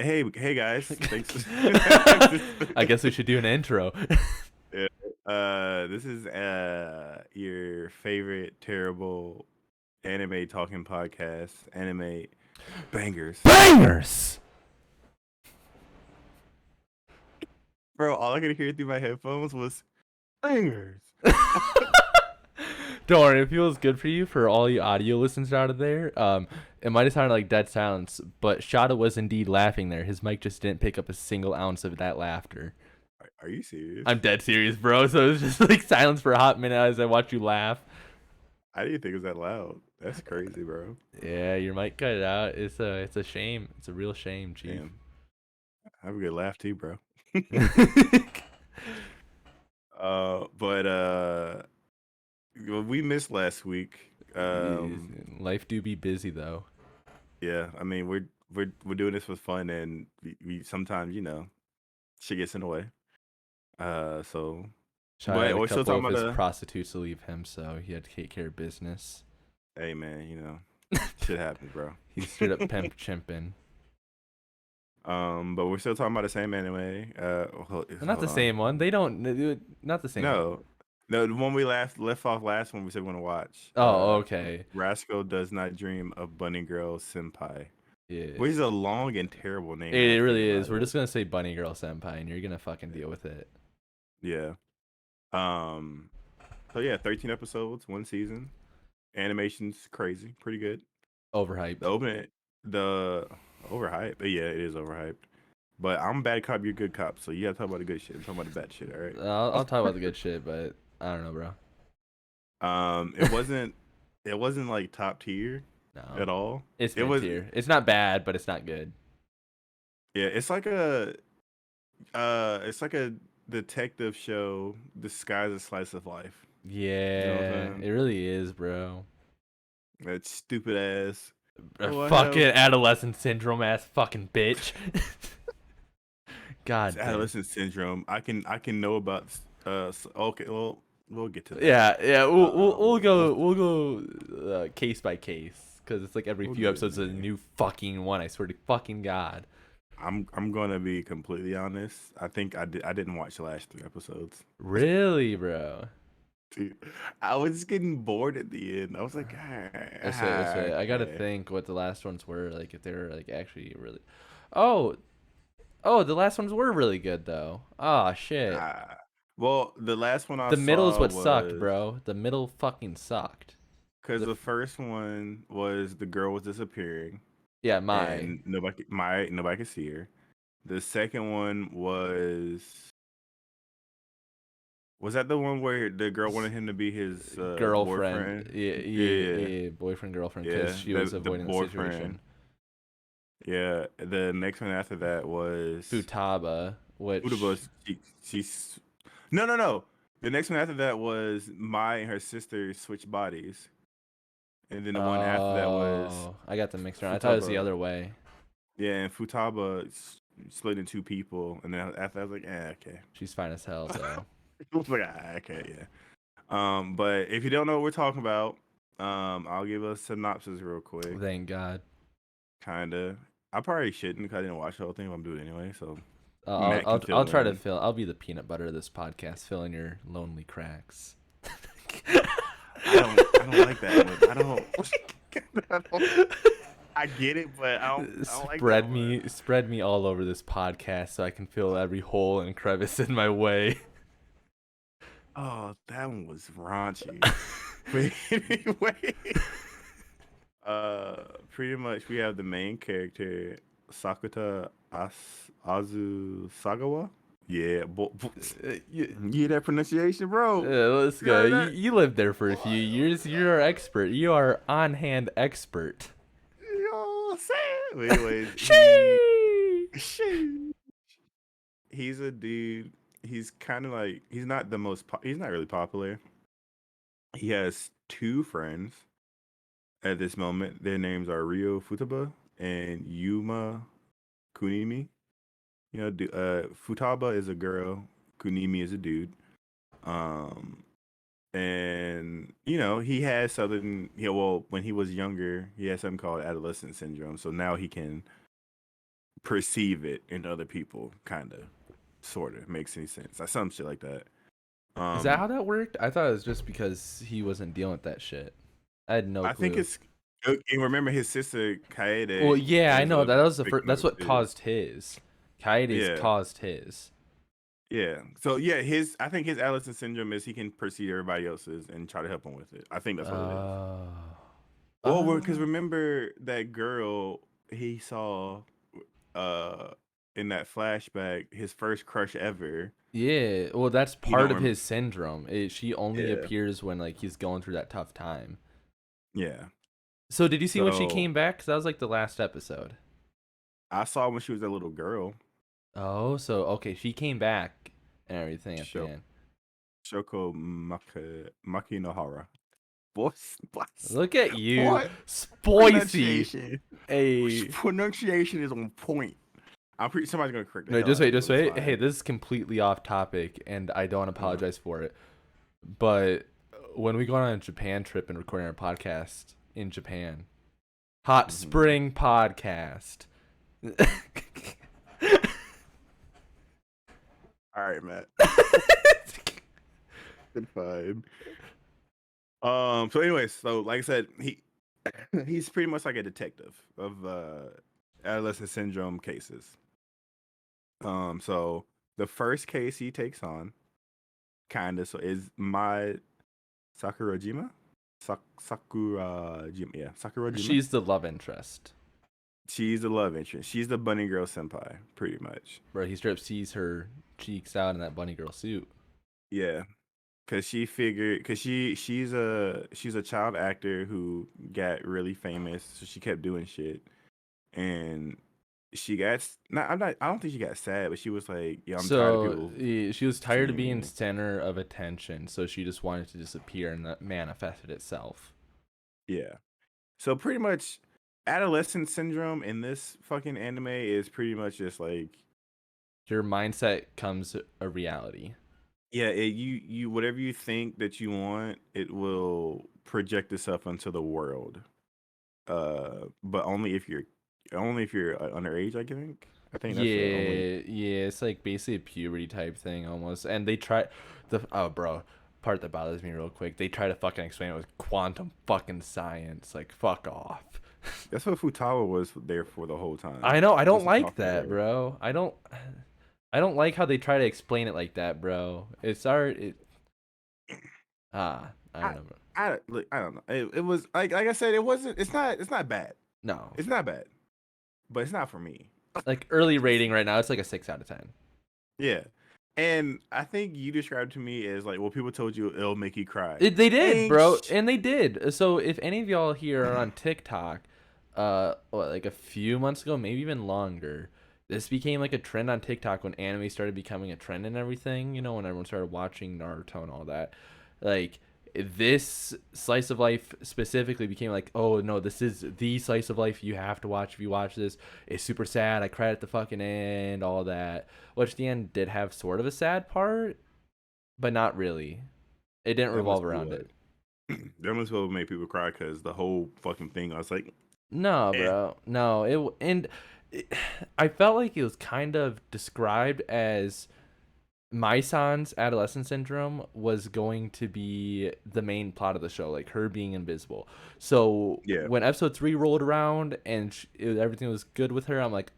Hey guys. Thanks. I guess we should do an intro. Yeah. This is your favorite terrible anime talking podcast, anime bangers. Bangers! Bro, all I could hear through my headphones was bangers. Don't worry, it feels good for you for all you audio listeners out of there. It might have sounded like dead silence, but Shotta was indeed laughing there. His mic just didn't pick up a single ounce of that laughter. Are you serious? I'm dead serious, bro. So it was just like silence for a hot minute as I watched you laugh. I didn't think it was that loud. That's crazy, bro. Yeah, your mic cut it out. It's a shame. It's a real shame, Chief. Damn. Have a good laugh too, bro. But we missed last week. Life do be busy though. Yeah, I mean we're doing this for fun, and we sometimes shit gets in the way. So Shotta but had a we're still couple talking of his about prostitutes to leave him, so he had to take care of business. hey man, shit happens, bro. He's straight up pimp chimping. But we're still talking about the same anime. Not the same one. They don't. Not the same. No, no, the one we left off last one we said we want to watch. Oh, okay. Rascal does not dream of Bunny Girl Senpai. Yeah. Which is a long and terrible name. It really is. We're just gonna say Bunny Girl Senpai, and you're gonna fucking deal with it. Yeah. So yeah, 13 episodes, one season. Animation's crazy, pretty good. Overhyped. The overhyped. But yeah, it is overhyped. But I'm bad cop, you're good cop. So you gotta talk about the good shit. I'm talking about the bad shit, all right? I'll talk about the good shit, but I don't know, bro. It wasn't like top tier No, at all. it's mid tier. It's not bad, but it's not good. Yeah, it's like a detective show disguised as slice of life. Yeah, it really is, bro. That stupid ass. Fucking adolescent syndrome ass fucking bitch. God damn. Adolescent syndrome. I can know about. Okay, well, we'll get to that. Yeah. We'll go case by case because it's like every few episodes is a new fucking one. I swear to fucking God. I'm gonna be completely honest. I think I didn't watch the last 3 episodes. Really, bro? Dude, I was getting bored at the end. I was like, That's it. I gotta think what the last ones were like. If they were like actually really. Oh, the last ones were really good though. Oh shit. Well, the last one the middle is what sucked, bro. The middle fucking sucked. Because the first one was the girl was disappearing. Yeah, and nobody could see her. The second one was that the one where the girl wanted him to be his girlfriend? Boyfriend? Yeah, boyfriend, girlfriend, because she was avoiding the situation. Yeah, the next one after that was Futaba, which she's no. The next one after that was Mai and her sister switched bodies, and then the one after that was I got them mixed around. I thought it was the other way. Yeah, and Futaba split in 2 people, and then after I was like, okay. She's fine as hell, though. I was like, okay, yeah. But if you don't know what we're talking about, I'll give a synopsis real quick. Thank God. Kinda. I probably shouldn't because I didn't watch the whole thing. But I'm doing it anyway, so. I'll try to fill. I'll be the peanut butter of this podcast, filling your lonely cracks. I don't like that one. I don't. I get it, but I don't spread me all over this podcast so I can fill every hole and crevice in my way. Oh, that one was raunchy. But anyway, pretty much we have the main character Sakuta Azusagawa. Yeah, you hear that pronunciation, bro? Yeah, let's go. You lived there for a few years. You're our expert. You are on-hand expert. Anyways, he's a dude. He's kind of like he's not the most. He's not really popular. He has 2 friends at this moment. Their names are Ryo Futaba and Yuma Kunimi. Futaba is a girl. Kunimi is a dude. And he has something. Well, when he was younger, he had something called adolescent syndrome. So now he can perceive it in other people, kind of, sort of makes any sense. Like some shit like that. Is that Um, how that worked? I thought it was just because he wasn't dealing with that shit. I had no I think clue. it's. And remember, his sister Well, Kaede yeah, I ends know up that was the first. picking up That's what his. caused his. Kaede's Yeah, caused his. yeah. So yeah, his. I think his Allison syndrome is he can perceive everybody else's and try to help him with it. I think that's what it is. Uh, Well, because uh, remember that girl he saw, uh, in that flashback, his first crush ever. yeah. Well, that's He part don't. of his syndrome. She only Yeah, appears when like he's going through that tough time. yeah. So did you see when she So came back? 'Cause that was like the last episode. I saw when she was a little girl. Oh, so okay, she came back and everything at the Sho- end. Shoko Makinohara. Boy, Look at you, boy, spicy. pronunciation. Hey, Pronunciation is on point. I'm pretty. Somebody's gonna correct the no, hell just out of wait, me, just but it's wait. Hey, fine. this is completely off topic, and I don't Uh, apologize for it. But when we go on a Japan trip and recording our podcast in Japan, Hot mhm. Spring Podcast. All right, Matt. It's fine. So anyways, so like I said, he's pretty much like a detective of adolescent syndrome cases. So the first case he takes on, kinda, so is my Sakurajima, Sakurajima, yeah, Sakurajima. She's the love interest, She's the love interest. She's the bunny girl senpai, pretty much. bro. He straight up sees her cheeks out in that bunny girl suit. Yeah, cause she figured, cause she's a child actor who got really famous, so she kept doing shit, and she got not. I'm not. I don't think she got sad, but she was like, "Yeah, I'm tired of So people she was tired of seeing being me." center of attention, so she just wanted to disappear, and that manifested itself. Yeah. So pretty much, adolescent syndrome in this fucking anime is pretty much just like, Your mindset comes a reality. yeah, you whatever you think that you want, it will project itself into the world. But only if you're underage, I think. I think that's the only. Yeah, yeah, it's like basically a puberty type thing almost. And they try the oh bro, part that bothers me real quick. They try to fucking explain it with quantum fucking science. Like fuck off. That's what Futawa was there for the whole time. I know, I don't Just to like talk to that, her. bro. I don't like how they try to explain it like that, bro. It's our it I I don't know, bro. I don't know. It was like I said, it wasn't. It's not bad. No. It's not bad, but it's not for me. Like early rating right now, it's like a 6 out of 10. Yeah. And I think you described to me as like, well, people told you it'll make you cry. They did, Ain't bro, and they did. So if any of y'all here are on TikTok, like a few months ago, maybe even longer, this became like a trend on TikTok when anime started becoming a trend and everything. You know, when everyone started watching Naruto and all that, like this slice of life specifically became like, oh no, this is the slice of life you have to watch. If you watch this, it's super sad. I cried at the fucking end, all that. Which the end did have sort of a sad part, but not really. It didn't that revolve must be around what it. that must well make people cry because the whole fucking thing. I was like, No, eh. bro. No, it, I felt like it was kind of described as Mai-san's adolescent syndrome was going to be the main plot of the show, like her being invisible. So Yeah. when episode 3 rolled around and everything was good with her, I'm like,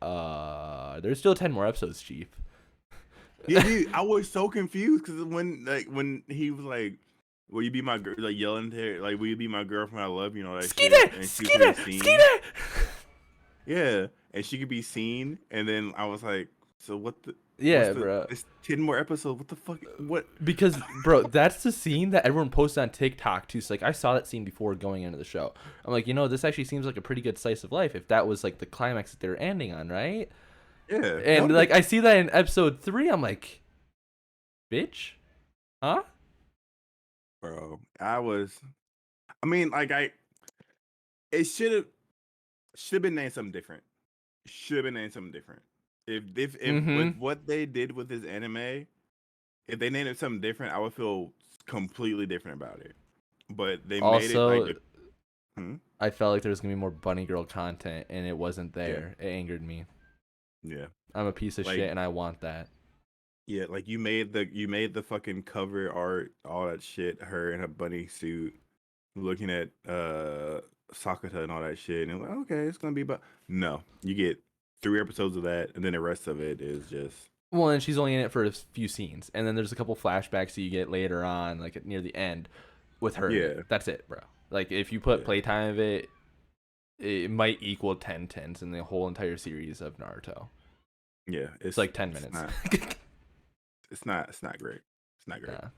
there's still 10 more episodes, Chief. Yeah, dude, I was so confused because when he was like, "Will you be my girl?" Like yelling to her, like, "Will you be my girlfriend? I love you," and all that shit. Skeeter! And she could be Skeeter! seen. Skeeter! Yeah, and she could be seen. And then I was like, "So what's Yeah, the? bro. It's 10 more episodes. What the fuck? What?" Because bro, that's the scene that everyone posted on TikTok too. So like I saw that scene before going into the show. I'm like, this actually seems like a pretty good slice of life if that was like the climax that they're ending on, right? Yeah, that And would like be, I see that in episode 3, I'm like, bitch, huh? bro. I was. I mean, like it should have been named something different. Should have been named something different. If with Mm-hmm. what they did with this anime, if they named it something different, I would feel completely different about it. But they made it like Also, hmm? I felt like there was gonna be more bunny girl content, and it wasn't Yeah. there. It angered me. Yeah. I'm a piece of Like shit and I want that. yeah, like you made the fucking cover art, all that shit, her in a bunny suit, looking at Sakata and all that shit, and like, okay, it's gonna be about no. You get 3 episodes of that, and then the rest of it is just Well, and she's only in it for a few scenes, and then there's a couple flashbacks that you get later on, like near the end, with her in it. yeah, That's it, bro. Like if you put yeah, playtime of it, it might equal 10 tens in the whole entire series of Naruto. yeah. It's like 10 It's minutes. not it's not great. It's not great. Nah.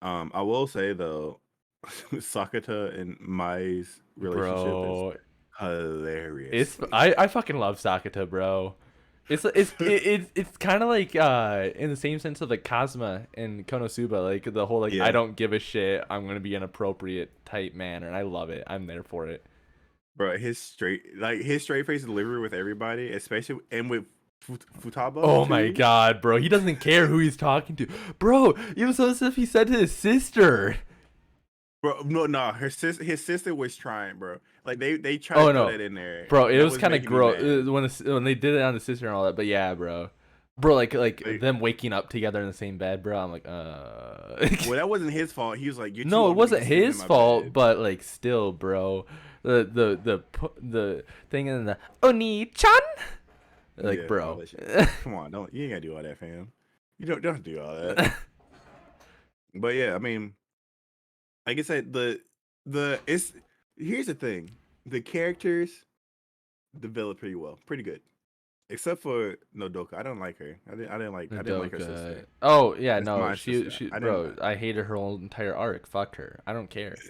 I will say though, Sakata and Mai's relationship is Bro, hilarious. I fucking love Sakata, bro. It's kind of like in the same sense of like Kazuma and Konosuba, like the whole like I Yeah, don't give a shit, I'm gonna be an appropriate type man, and I love it. I'm there for it. bro, his straight face delivery with everybody, especially and with Futaba Oh my too. god, bro, he doesn't care who he's talking to, bro. Even some stuff he said to his sister. Bro, no, his sister was trying, bro. Like they tried to Oh throw no, that in there. bro, it That was was kind of making me gross mad. when they did it on the sister and all that. But yeah, bro, like Like, them waking up together in the same bed, bro. I'm like, well, that wasn't his fault. He was like, "You're too No, it old to be wasn't sleeping in his my fault, bed." but like still, bro, the thing in the Oni-chan, like, Yeah, all bro. that shit. Come on, don't you ain't gotta do all that, fam. You don't do all that. But yeah, I mean, like I said, the it's here's the thing: the characters develop pretty well, pretty good, except for Nodoka. I don't like her. I didn't like her Madoka. sister. Oh yeah, That's no, my she sister. she I didn't. bro, I hated her whole entire arc. Fuck her. I don't care.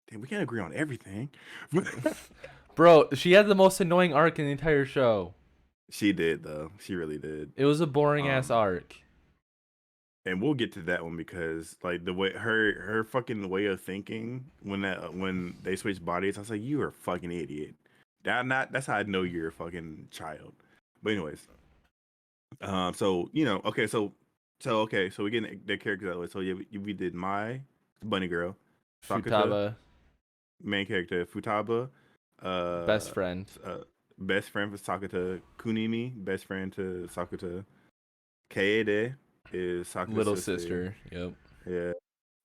Damn, we can't agree on everything. Bro, she had the most annoying arc in the entire show. She did though. She really did. It was a boring ass Um, arc. and we'll get to that one because like the way her fucking way of thinking when they switch bodies, I was like, you are a fucking idiot. That's how I know you're a fucking child. But anyways, so you know, okay, so we get the characters out of the way. So yeah, we did my bunny girl, Sakata, Futaba, main character, Futaba, best uh, friend, best friend for Sakata, Kunimi, best friend to Sakata, Kaede is Sakuta's little sister. sister. Yep. Yeah.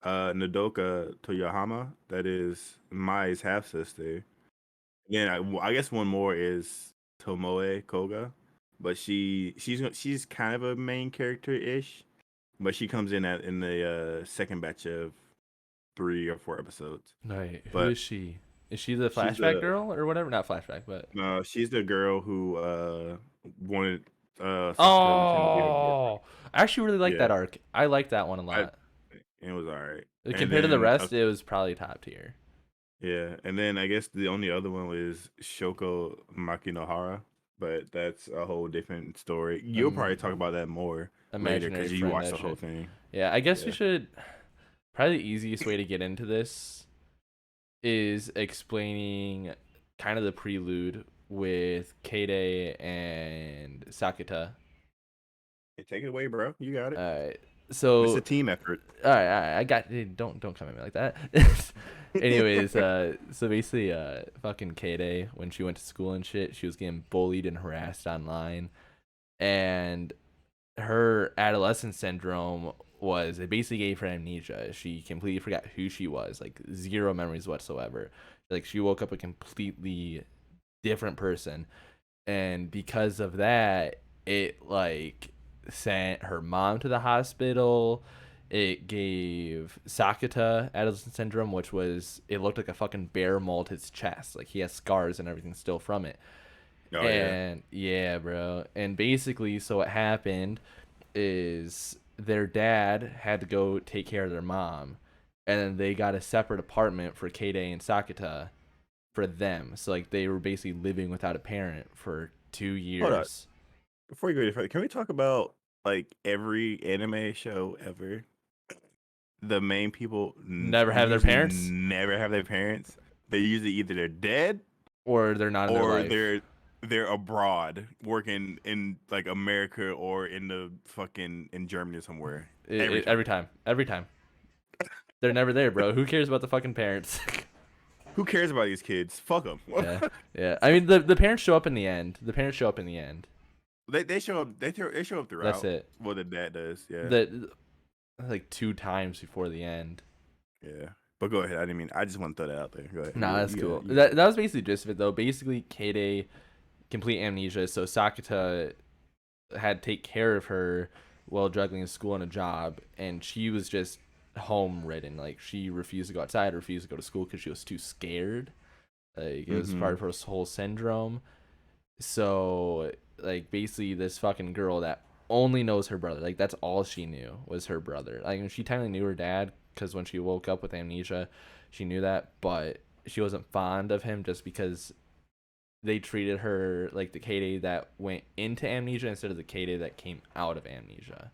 Nodoka Toyohama, that is Mai's half sister. Then I guess one more is Tomoe Koga, but she's kind of a main character ish, but she comes in in the second batch of 3 or 4 episodes. Right. Who But is she? Is she the she's flashback the girl or whatever? Not flashback, but she's the girl who wanted Sakata to pretend to be her boyfriend. oh, I actually really like Yeah, that arc. I like that one a I lot. it was all right. And Compared to the then rest, it was probably top tier. yeah, and then I guess the only other one was Shoko Makinohara, but that's a whole different story. You'll probably talk Um, about that more later imaginary because you friend, watched that the whole shit. thing. Yeah, I guess we Yeah, should. Probably the easiest way to get into this is explaining kind of the prelude with Kade and Sakata. hey, take it away, bro. You got it. Alright. It's So a team effort. all right, I got don't come at me like that. Anyways, so basically fucking Kade, when she went to school and shit, she was getting bullied and harassed online, and her adolescent syndrome was it basically gave her amnesia. She completely forgot who she was, like zero memories whatsoever. Like she woke up a completely different person, and because of that, it like sent her mom to the hospital. It gave Sakata adolescent syndrome, which was it looked like a fucking bear mauled his chest. Like he has scars and everything still from it. Oh yeah. And yeah, bro. And basically, so what happened is their dad had to go take care of their mom, and then they got a separate apartment for Kade and Sakata for them. So like they were basically living without a parent for two Hold on. years. Before you go any further, can we talk about like every anime show ever? The main people Never have their usually parents, never have their parents. They usually either they're dead or they're not in their or life. they're abroad working in like America or in the fucking in Germany somewhere every Every time. time, every time. They're never there, bro. Who cares about the fucking parents? Who cares about these kids? Fuck them. Yeah, yeah. I mean, the parents show up in the end. The parents show up in the end. They show up. They show up That's throughout. it. Well, the dad does. Yeah. The like 2 times before the end. Yeah. But go ahead. I didn't mean. I just want to throw that out there. Go ahead. Nah, that's You got cool. it. You got That it. that was basically the gist of it though. Basically, Kade complete amnesia, so Sakata had to take care of her while juggling school and a job, and she was just home ridden. Like she refused to go outside, refused to go to school because she was too scared. Like it was part Mm-hmm. of her whole syndrome. So like basically this fucking girl that only knows her brother. Like that's all she knew was her brother. Like she technically knew her dad because when she woke up with amnesia, she knew that, but she wasn't fond of him just because they treated her like the Kade that went into amnesia instead of the Kade that came out of amnesia.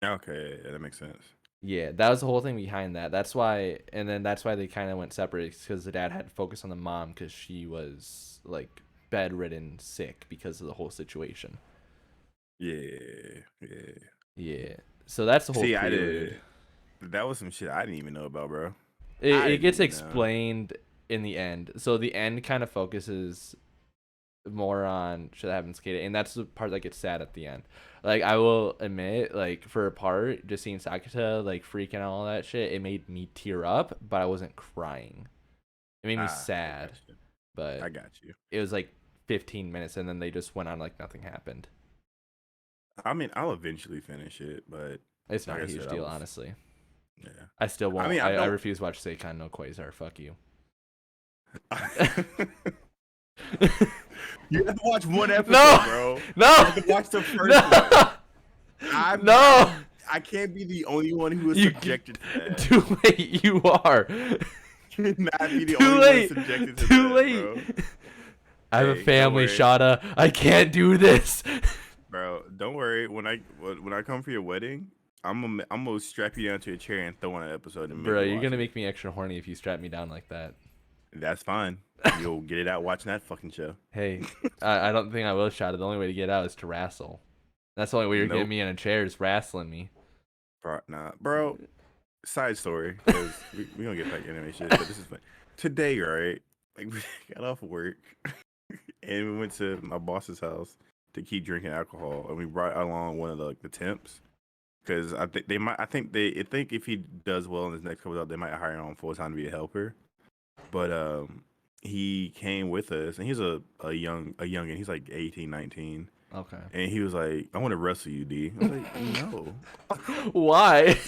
Okay, yeah, that makes sense. Yeah, that was the whole thing behind that. That's why, and then that's why they kind of went separate because the dad had to focus on the mom because she was like bedridden, sick because of the whole situation. Yeah, yeah. Yeah, so that's the whole See, I prelude. did. That was some shit I didn't even know about, bro. It, I it didn't gets even know. explained in the end. So the end kind of focuses more on shit that happens to Kate, and that's the part that gets sad at the end. Like I will admit, like for a part, just seeing Sakata like freaking out all that shit, it made me tear up, but I wasn't crying. It made me I got sad, you. I but got you. it was like 15 minutes, and then they just went on like nothing happened. I mean, I'll eventually finish it, but It's not like a I huge said, I deal, was. honestly. Yeah. I still I won't. mean, I I don't. refuse to watch Seikan no Quasar. Fuck you. You have to watch one episode, No, bro. You no, have to watch the first one. no, I'm. no. I'm. I can't be the only one who is You subjected to that. too late. You are Cannot be the too only one late. subjected to Too that, late. bro. I have a Hey, don't family, worry, Shotta. I can't do this. bro. Don't worry. When I come for your wedding, I'm gonna strap you down to a chair and throw on an episode and make Bro, you you're watch gonna it. make me extra horny if you strap me down like that. That's fine. You'll get it out watching that fucking show. Hey, I don't think I will Shotta. The only way to get out is to wrestle. That's the only way you're getting Nope. me in a chair is wrestling me. Nah, bro. Side story, because we gonna get back to anime shit, but this is fun. Today, right? Like we got off work and we went to my boss's house to keep drinking alcohol, and we brought along one of the temps because I think they might. I think if he does well in his next couple of, they might hire him on full time to be a helper. But he came with us, and he's a youngin. He's like 18, 19. Okay. And he was like, "I want to wrestle you, D." I was like, "No," Why?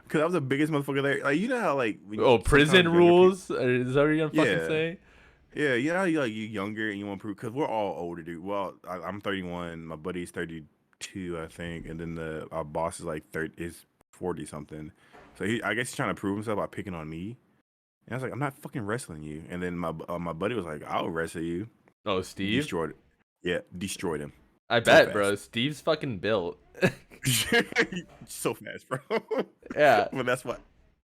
because I was the biggest motherfucker there. Like you know how like when Oh, prison sometimes younger people, rules? Is that what you're gonna fucking yeah, say? yeah, you know how you younger and you want to prove because we're all older, dude. Well, I'm 31, my buddy's 32, I think, and then our boss is like 30, is 40 something. So I guess he's trying to prove himself by picking on me. And I was like, I'm not fucking wrestling you. And then my buddy was like, I'll wrestle you. Oh, Steve? Destroyed it. Yeah, destroyed him. I So bet, fast. bro. Steve's fucking built. So fast, bro. Yeah. But that's why.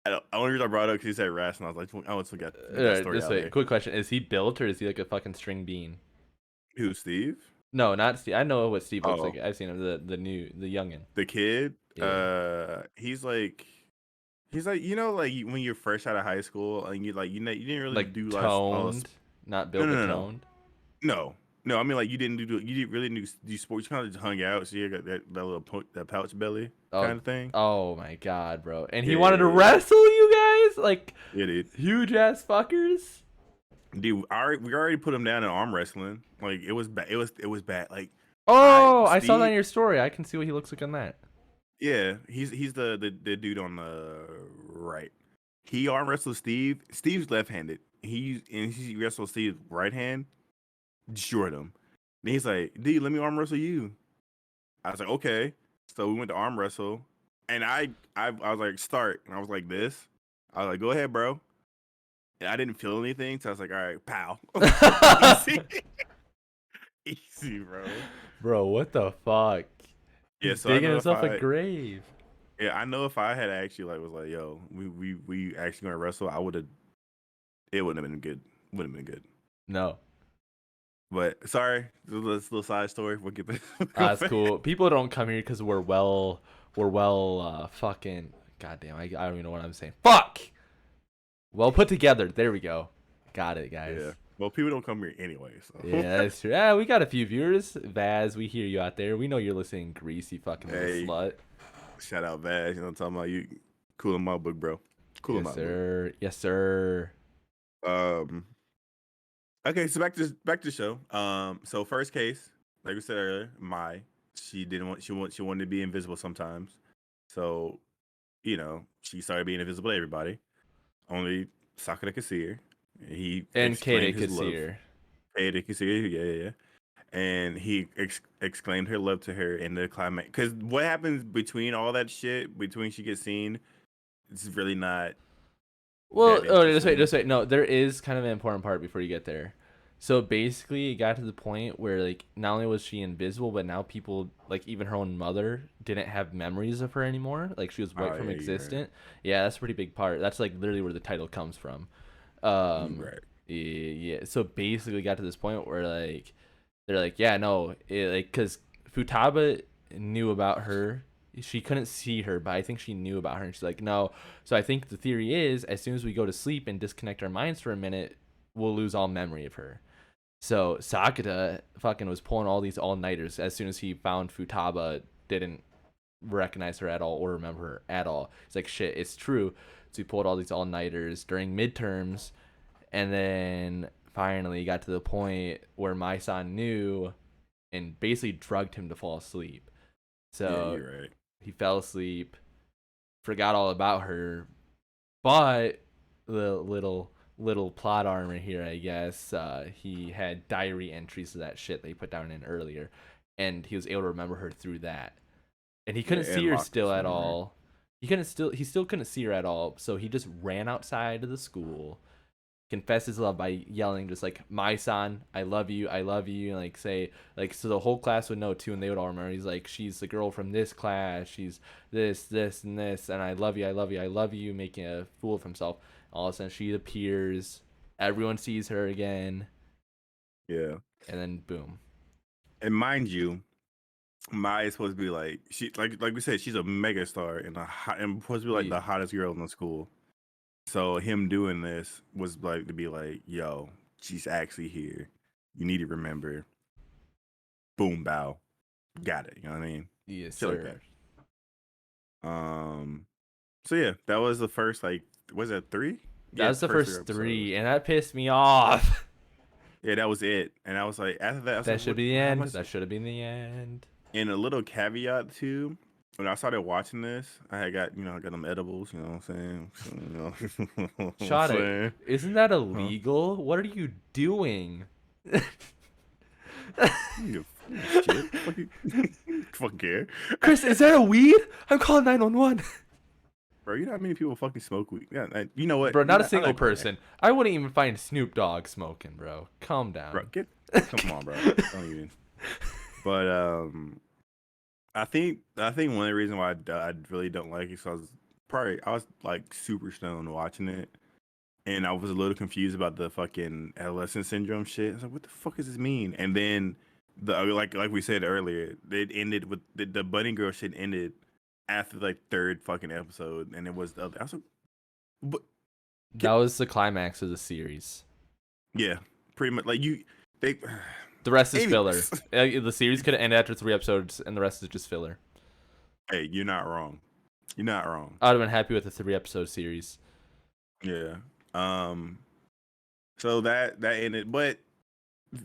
The only reason I brought it up because he said Ras, and I was like, I almost forgot to get that Alright, story just out wait. there. Quick question: is he built or is he like a fucking string bean? Who, Steve? No, not Steve. I know what Steve looks Oh, like. I've seen him. The youngin. the kid. Yeah. He's like like when you're fresh out of high school and you like you didn't really Like do like all toned, not no built no but no no toned. no no I mean like you didn't really do sports, you kind of just hung out, so you got that little that pouch belly Oh, kind of thing. oh my god, bro! And he Yeah, wanted to yeah, yeah. wrestle you guys, like Yeah, dude. huge ass fuckers. Dude, we already put him down in arm wrestling. Like it was bad. It was bad. Like Oh, I saw that in Steve. your story. I can see what he looks like on that. Yeah, he's the dude on the right. He arm wrestles Steve. Steve's left-handed. He wrestles Steve's right hand. Destroyed him. Then he's like, "D, let me arm wrestle you." I was like, "Okay." So we went to arm wrestle, and I was like, "Start," and I was like, "This." I was like, "Go ahead, bro." And I didn't feel anything, so I was like, "All right, pow." Easy, easy, bro. Bro, what the fuck? Yeah, He's so I digging know if himself a I grave. yeah, I know if I had actually like was like, "Yo, we actually gonna wrestle," I would have. It wouldn't have been good. Wouldn't have been good. No, But sorry, this little side story. We'll get back. that's cool. People don't come here because we're well, fucking. Goddamn, I don't even know what I'm saying. Fuck. Well put together. There we go. Got it, guys. Yeah. Well, people don't come here anyway, so. Yeah, that's true. Yeah, we got a few viewers. Vaz, we hear you out there. We know you're listening, greasy fucking little Hey, slut. shout out Vaz. You know what I'm talking about? You cool in my book, bro. Cool in Yes, my book. sir. Yes, sir. Um. Okay, so back to the show. So first case, like we said earlier, she didn't want she wanted to be invisible sometimes. So, she started being invisible to everybody. Only Sakura could see her. He And exclaimed Kate his could see love. her. Ada could see her, yeah. And he exclaimed her love to her in the climax. Because what happens between all that shit, between she gets seen, it's really not Well, that oh, just wait, interesting. just wait. No, there is kind of an important part before you get there. So basically, it got to the point where like not only was she invisible, but now people like even her own mother didn't have memories of her anymore. Like she was Oh wiped from yeah, you're right. existent. Yeah, that's a pretty big part. That's like literally where the title comes from. You're Um, right. yeah. So basically, got to this point where like they're like, yeah, no, like because Futaba knew about her. She couldn't see her, but I think she knew about her, and she's like, no. So I think the theory is, as soon as we go to sleep and disconnect our minds for a minute, we'll lose all memory of her. So Sakata fucking was pulling all these all nighters as soon as he found Futaba didn't recognize her at all or remember her at all. It's like shit, it's true. So he pulled all these all nighters during midterms, and then finally got to the point where my son knew and basically drugged him to fall asleep. Yeah, So you're right. he fell asleep, forgot all about her, but the little plot armor here, I guess, he had diary entries of that shit they put down in earlier, and he was able to remember her through that. And he Yeah, couldn't see and her locked still his at memory. all. He still couldn't see her at all. So he just ran outside of the school, confess his love by yelling just like my son, I love you, and like say like so the whole class would know too, and they would all remember. He's like, she's the girl from this class, she's this and this, and I love you, I love you, I love you, making a fool of himself. All of a sudden she appears, everyone sees her again, Yeah, and then boom. and mind you, Mai is supposed to be like like we said, she's a mega star and supposed to be like Yeah, the hottest girl in the school. So him doing this was like to be like, yo, she's actually here. You need to remember. Boom, bow, got it. You know what I mean? yes Shit like that. sir. Um. So yeah, that was the first like was that three? That Yeah, was it's the the first three first episodes. three, and that pissed me off. Yeah, that was it. And I was like, after that, I was That like, should what? be the How end. much? That should have been the end. And a little caveat too. When I started watching this, I had got I got them edibles. You know what I'm saying? So, what I'm Shotta, saying? isn't that Huh? illegal? What are you doing? You shit. Fuck you. Fuck care. Chris, is that a weed? I'm calling 911. Bro, you know how many people fucking smoke weed? Yeah, you know what? Bro, not a I'm single not going there. person. I wouldn't even find Snoop Dogg smoking, bro. Calm Bro, down. come on, bro. Don't even. But I think one of the reasons why I really don't like it is I was like super stoned watching it, and I was a little confused about the fucking adolescent syndrome shit. I was like, what the fuck does this mean? And then like we said earlier, it ended with the bunny girl shit ended after like third fucking episode, and it was the other. I was like, but That was the climax of the series. yeah, pretty much like they. The rest is filler. Anyways, The series could have ended after 3 episodes, and the rest is just filler. hey, you're not wrong. You're not wrong. I would have been happy with a 3 episode series. Yeah. Um. So that ended, but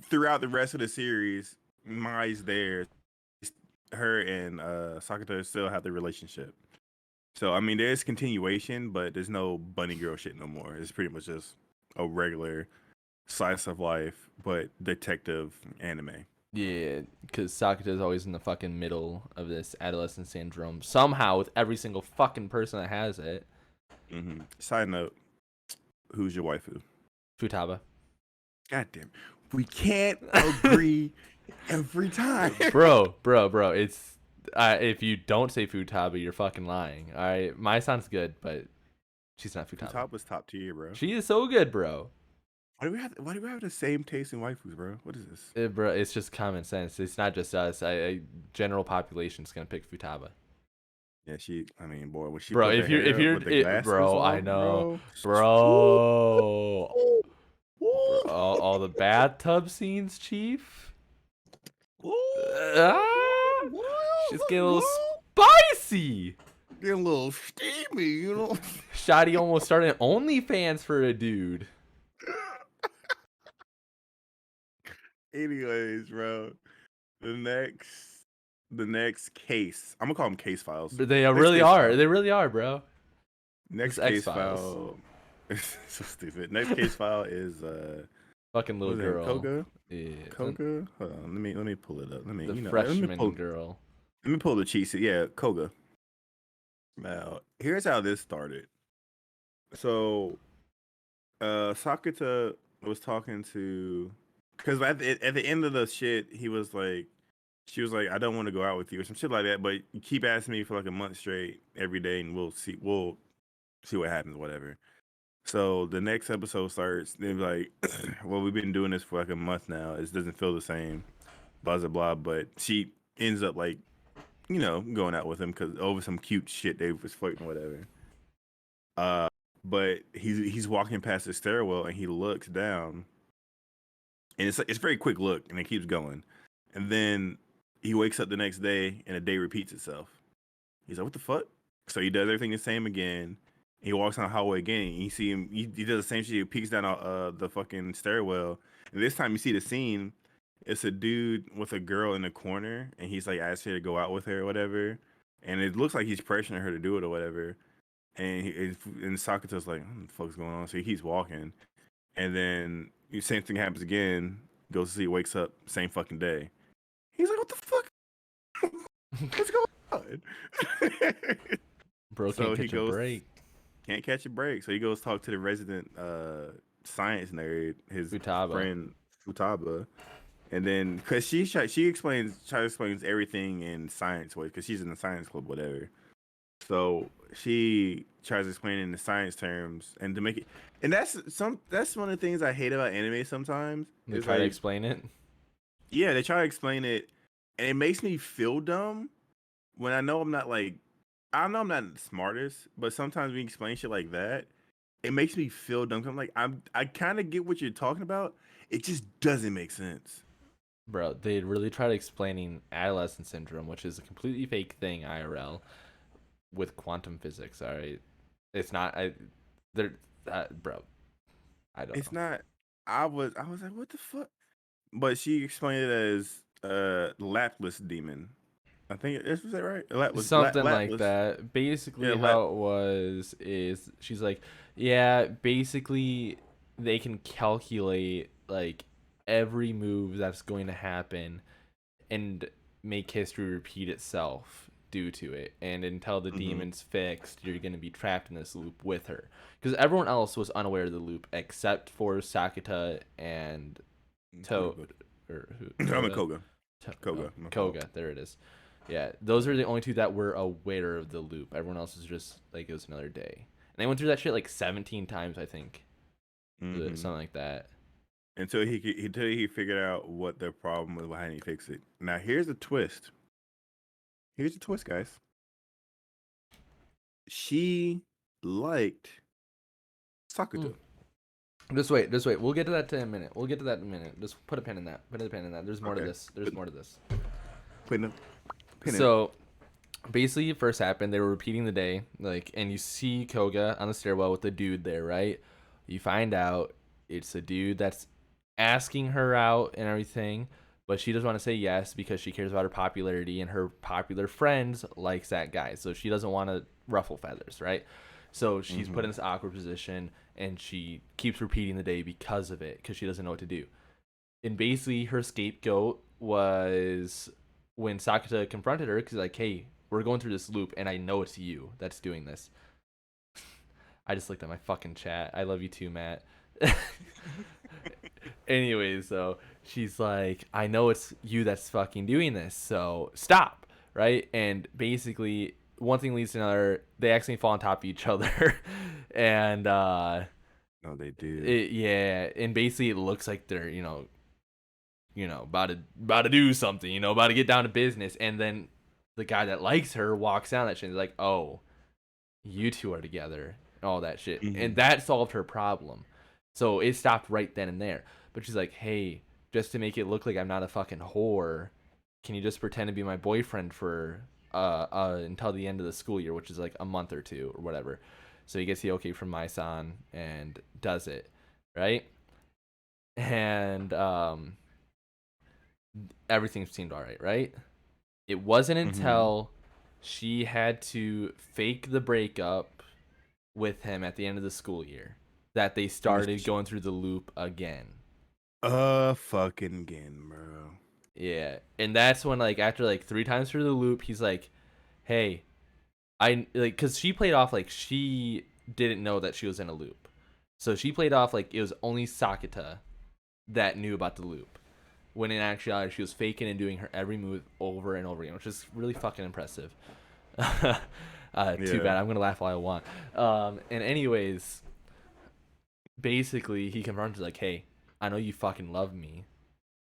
throughout the rest of the series, Mai's there. Her and Sakata still have the relationship. So I mean, there's continuation, but there's no bunny girl shit no more. It's pretty much just a regular slice of life, but detective anime. Yeah, because Sakata is always in the fucking middle of this adolescent syndrome somehow with every single fucking person that has it. Side note: who's your waifu? Futaba. God damn, we can't agree every time. bro. It's if you don't say Futaba, you're fucking lying. All right, my sounds good, but she's not Futaba. Top was top tier, bro. She is so good, bro. Why do we have the same taste in waifus, bro? What is this? Bro, it's just common sense. It's not just us. General population's gonna pick Futaba. Yeah, I mean, boy, when she Bro, put the if hair up with the glasses bro, I on, know, bro. bro. Bro, Woo! all the bathtub scenes, Chief. Woo! Ah, Woo! shit's getting a little Woo! spicy. Getting a little steamy, you know. Shotty almost started OnlyFans for a dude. Anyways, bro, the next, the next case. I'm gonna call them case files. But they Next really case are. file. They really are, bro. This Next case X-Files. file. So stupid. Next case file is Fucking little what's her name? girl. Koga. Yeah. Koga. Hold on. Let me pull it up. The Let freshman girl. me pull the cheat sheet. Yeah, Koga. Now, here's how this started. So, Sakata was talking to, because at the end of the shit, he was like, she was like, I don't want to go out with you or some shit like that, but you keep asking me for like a month straight every day, and we'll see what happens, whatever. So the next episode starts. They're like, well, we've been doing this for like a month now. It doesn't feel the same, blah blah blah. But she ends up like, going out with him because over some cute shit they was flirting, whatever. Uh, but he's walking past the stairwell and he looks down, and it's a very quick look, and it keeps going, and then he wakes up the next day and the day repeats itself. He's like, what the fuck? So he does everything the same again. He walks on the hallway again. And you see him. He does the same shit. He peeks down the fucking stairwell, and this time you see the scene. It's a dude with a girl in the corner, and he's like asking her to go out with her or whatever. And it looks like he's pressuring her to do it or whatever. And Sakato's like, what the fuck's going on? So he keeps walking, and then the same thing happens again. Goes to sleep, wakes up, same fucking day. He's like, what the fuck? What's going on? Bro So can't he catch a goes, break. can't catch a break. So he goes talk to the resident science nerd, his Futaba. friend Futaba, and then because she explains everything in science ways because she's in the science club, whatever. So she tries to explain it in the science terms and to make it, and that's one of the things I hate about anime sometimes. They Is try to like, explain it. yeah, they try to explain it, and it makes me feel dumb when I know I'm not like, I know I'm not the smartest, but sometimes when you explain shit like that, it makes me feel dumb. I'm like, I kind of get what you're talking about. It just doesn't make sense. Bro, they really tried explaining adolescent syndrome, which is a completely fake thing IRL with quantum physics. All right, it's not. They're bro. I don't It's know. not. I was like, what the fuck? But she explained it as lapless demon. I think is that right? Something like Lapless. that. Yeah, Basically, how it was is she's like, yeah, basically they can calculate like every move that's going to happen and make history repeat itself due to it. And until the mm-hmm. demon's fixed, you're going to be trapped in this loop with her. Because everyone else was unaware of the loop except for Sakata and To or who I'm a Toda. Koga. Koga. My fault. Koga, there it is. Yeah, those are the only two that were aware of the loop. Everyone else was just like it was another day. And they went through that shit like 17 times, I think. Mm-hmm. Something like that. Until he figured out what the problem was, why didn't he fix it? Now here's the twist. Here's the twist, guys. She liked Sakuto. Mm. Just wait. We'll get to that in a minute. Just put a pin in that. There's more to Okay. this. There's more to this. Pin in it. So basically, it first happened. They were repeating the day, like, and you see Koga on the stairwell with the dude there, right? You find out it's a dude that's asking her out and everything, but she doesn't want to say yes because she cares about her popularity, and her popular friends likes that guy, so she doesn't want to ruffle feathers, right? So she's put in this awkward position, and she keeps repeating the day because of it, because she doesn't know what to do. And basically, her scapegoat was when Sakata confronted her, because like, hey, we're going through this loop, and I know it's you that's doing this. I just looked at my fucking chat. I love you too, Matt. Anyways, so she's like, I know it's you that's fucking doing this, so stop, right? And basically, one thing leads to another. They accidentally fall on top of each other, and No, they do. yeah, and basically it looks like they're about to do something, about to get down to business, and then the guy that likes her walks down that shit and is like, oh, you two are together, all that shit, and that solved her problem. So it stopped right then and there. But she's like, hey, just to make it look like I'm not a fucking whore, can you just pretend to be my boyfriend for until the end of the school year, which is like a month or two or whatever. So he gets the okay from my son and does it, right? And everything seemed all right, right? It wasn't Mm-hmm. until she had to fake the breakup with him at the end of the school year that they started going through the loop again. Fucking again, bro. Yeah. And that's when, like, after like 3 times through the loop, he's like, hey, I like, because she played off like she didn't know that she was in a loop. So she played off like it was only Sakata that knew about the loop. When in actuality, she was faking and doing her every move over and over again, which is really fucking impressive. Too Yeah. bad. I'm gonna laugh all I want. And anyways, basically, he confronts her like, "Hey, I know you fucking love me,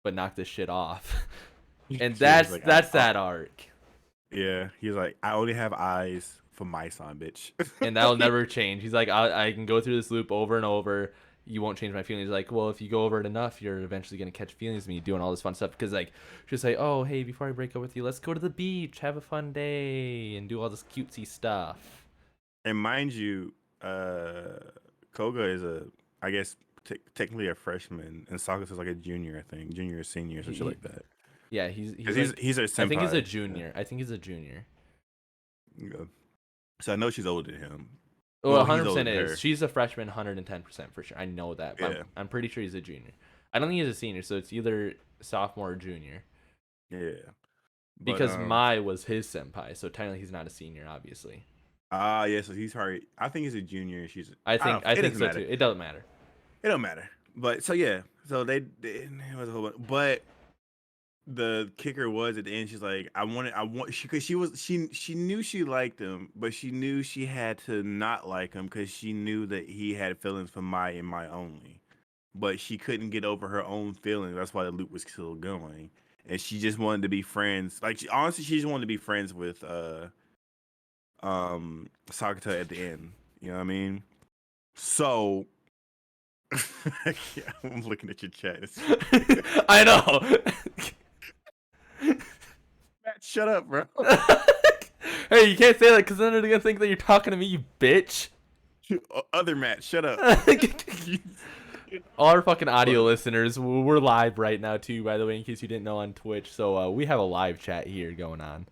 but knock this shit off." And She was like, that's that arc, yeah. He's like, I only have eyes for my son, bitch. and that'll never change. He's like, I can go through this loop over and over. You won't change my feelings. Like, well, if you go over it enough, you're eventually gonna catch feelings of me doing all this fun stuff. Because like, she's like, oh, hey, before I break up with you, let's go to the beach, have a fun day, and do all this cutesy stuff. And mind you, Koga is I guess, technically a freshman, and Sakus is like a junior, I think, junior or senior, some shit He like that. Yeah, he's Because like, he's her I think he's a senpai. Yeah. junior. I think he's a junior. Yeah. So I know she's older than him. Well, Well, he's older 100% than is. her. She's a freshman, 110% for sure. I know that, but Yeah, I'm pretty sure he's a junior. I don't think he's a senior, so it's either sophomore or junior. yeah. But Because Mai was his senpai, so technically he's not a senior, obviously. yeah. So he's hard. I think he's a junior. She's. I don't know. I It think doesn't so matter. too. It doesn't matter. It don't matter. But so yeah. So it was a whole bunch. But the kicker was at the end. She's like, I want. Because she knew she liked him, but she knew she had to not like him because she knew that he had feelings for Mai and Mai only. But she couldn't get over her own feelings. That's why the loop was still going, and she just wanted to be friends. Like honestly, she just wanted to be friends with Sakata at the end. You know what I mean? So yeah, I'm looking at your chat. I know. Matt, shut up, bro. Hey, you can't say that because then they're gonna think that you're talking to me, you bitch. Other Matt, shut up. All our fucking audio But listeners, we're live right now too, by the way, in case you didn't know, on Twitch. So we have a live chat here going on.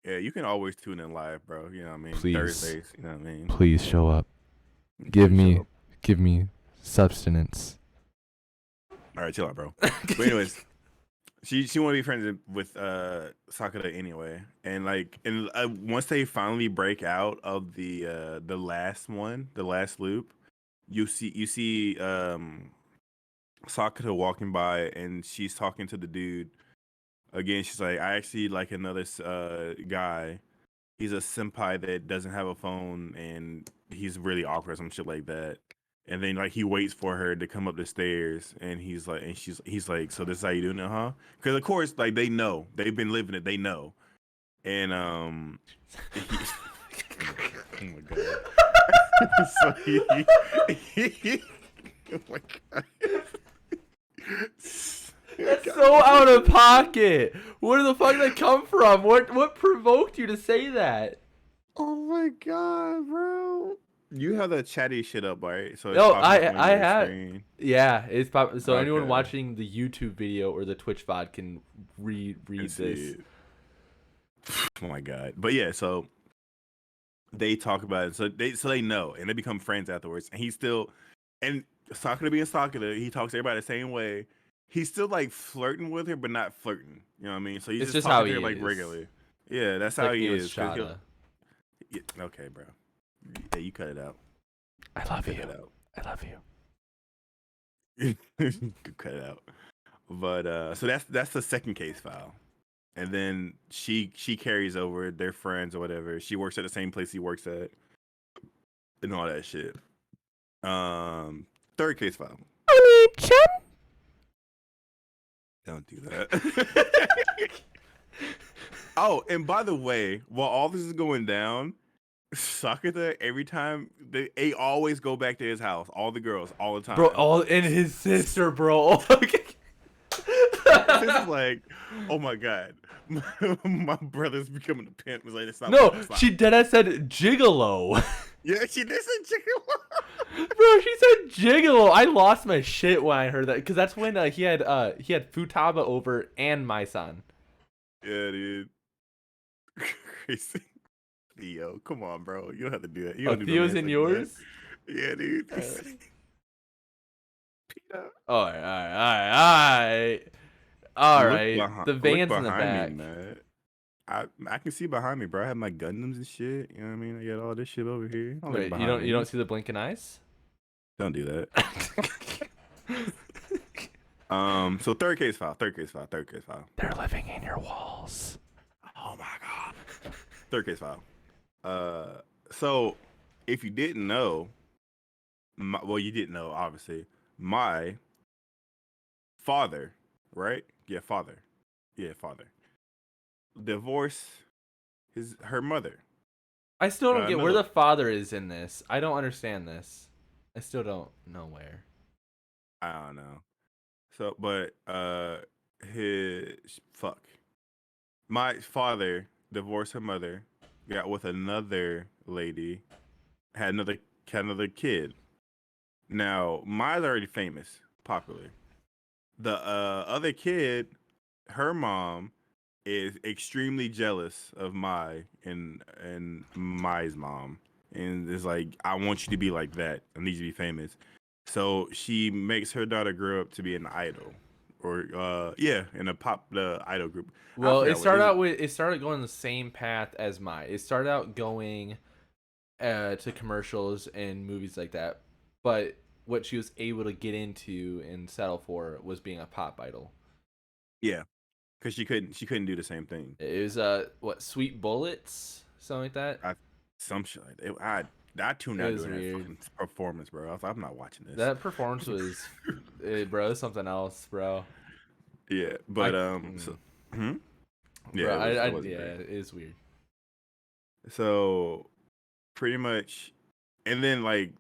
yeah, you can always tune in live, bro. You know what I mean? Please, Thursdays, you know what I mean? please show up. Please show up. Give me substance. All right, chill out, bro. But anyways, she want to be friends with Sakura anyway, and like, and once they finally break out of the last one, the last loop, you see Sakura walking by, and she's talking to the dude again. She's like, I actually like another guy. He's a senpai that doesn't have a phone, and he's really awkward, some shit like that. And then like he waits for her to come up the stairs, and he's like, and he's like, so this is how you doing it, huh? Because of course, like they know, they've been living it, they know. And he, oh my god, so oh my god. That's so out of pocket. Where the fuck did that come from? What provoked you to say that? Oh my god, bro. You have the chatty shit up, right? So it's No, popping up on I your have. screen. Yeah, it's so anyone Okay. watching the YouTube video or the Twitch VOD can read Let's this. see. Oh my god. But yeah, so they talk about it. So they know, and they become friends afterwards. And he's still, and Sakura being Sakura, he talks to everybody the same way. He's still like flirting with her, but not flirting. You know what I mean? So he's It's just just how talking to her he like is. regularly. Yeah, that's It's how like he me with is. Cause he'll. Shotta. Yeah, okay, bro. Yeah, you cut it out. I love Cut you. it out. I love you. Cut it out. But so that's the second case file. And then she carries over, they're friends or whatever. She works at the same place he works at and all that shit. Third case file. Don't do that. Oh, and by the way, while all this is going down, Sakata, every time they always go back to his house, all the girls, all the Bro, time. all and his sister, bro. His sister's like, oh my god, my brother's becoming a pimp. It's like, stop, No, stop, stop. she deadass said gigolo. Yeah, she did say chicken. Bro, she said gigolo. I lost my shit when I heard that because that's when he had Futaba over and my son. Yeah, dude. Crazy. Theo, come on, bro. You don't have to do that. You Oh, don't do no Theo's names in like that. yours. Yeah, dude. Uh, Peter. all right, all right, all right, all right. The Look van's in the behind me, back. man. I can see behind me, bro. I have my Gundams and shit. You know what I mean? I got all this shit over here. Don't look Wait, you behind don't me. see the blinking eyes? Don't do that. So third case file. Third case file. Third case file. They're living in your walls. Oh my god. Third case file. So if you didn't know, well, you didn't know, obviously. My father, right? Yeah, father. Yeah, father. Divorced her mother. I still don't get where Another. the father is in this. I don't understand this. I still don't know where. I don't know. So, but his fuck. My father divorced her mother, got with another lady, had another kid. Now, mine's already famous, popular. The other kid, her mom is extremely jealous of and Mai's mom, and is like, I want you to be like that. I need you to be famous. So she makes her daughter grow up to be an idol, or yeah, in the idol group. I Well, forgot what is it. it started going the same path as my. It started out going to commercials and movies like that, but what she was able to get into and settle for was being a pop idol. Yeah, because she couldn't do the same thing. It was what Sweet Bullets, something like that. I some shit like that. I tuned It out was during that weird. fucking performance, bro. I was like, I'm not watching this. That performance was, bro, something else, bro. Yeah, I, but so hmm? Yeah, bro, it I wasn't yeah, great. it is weird. So pretty much, and then like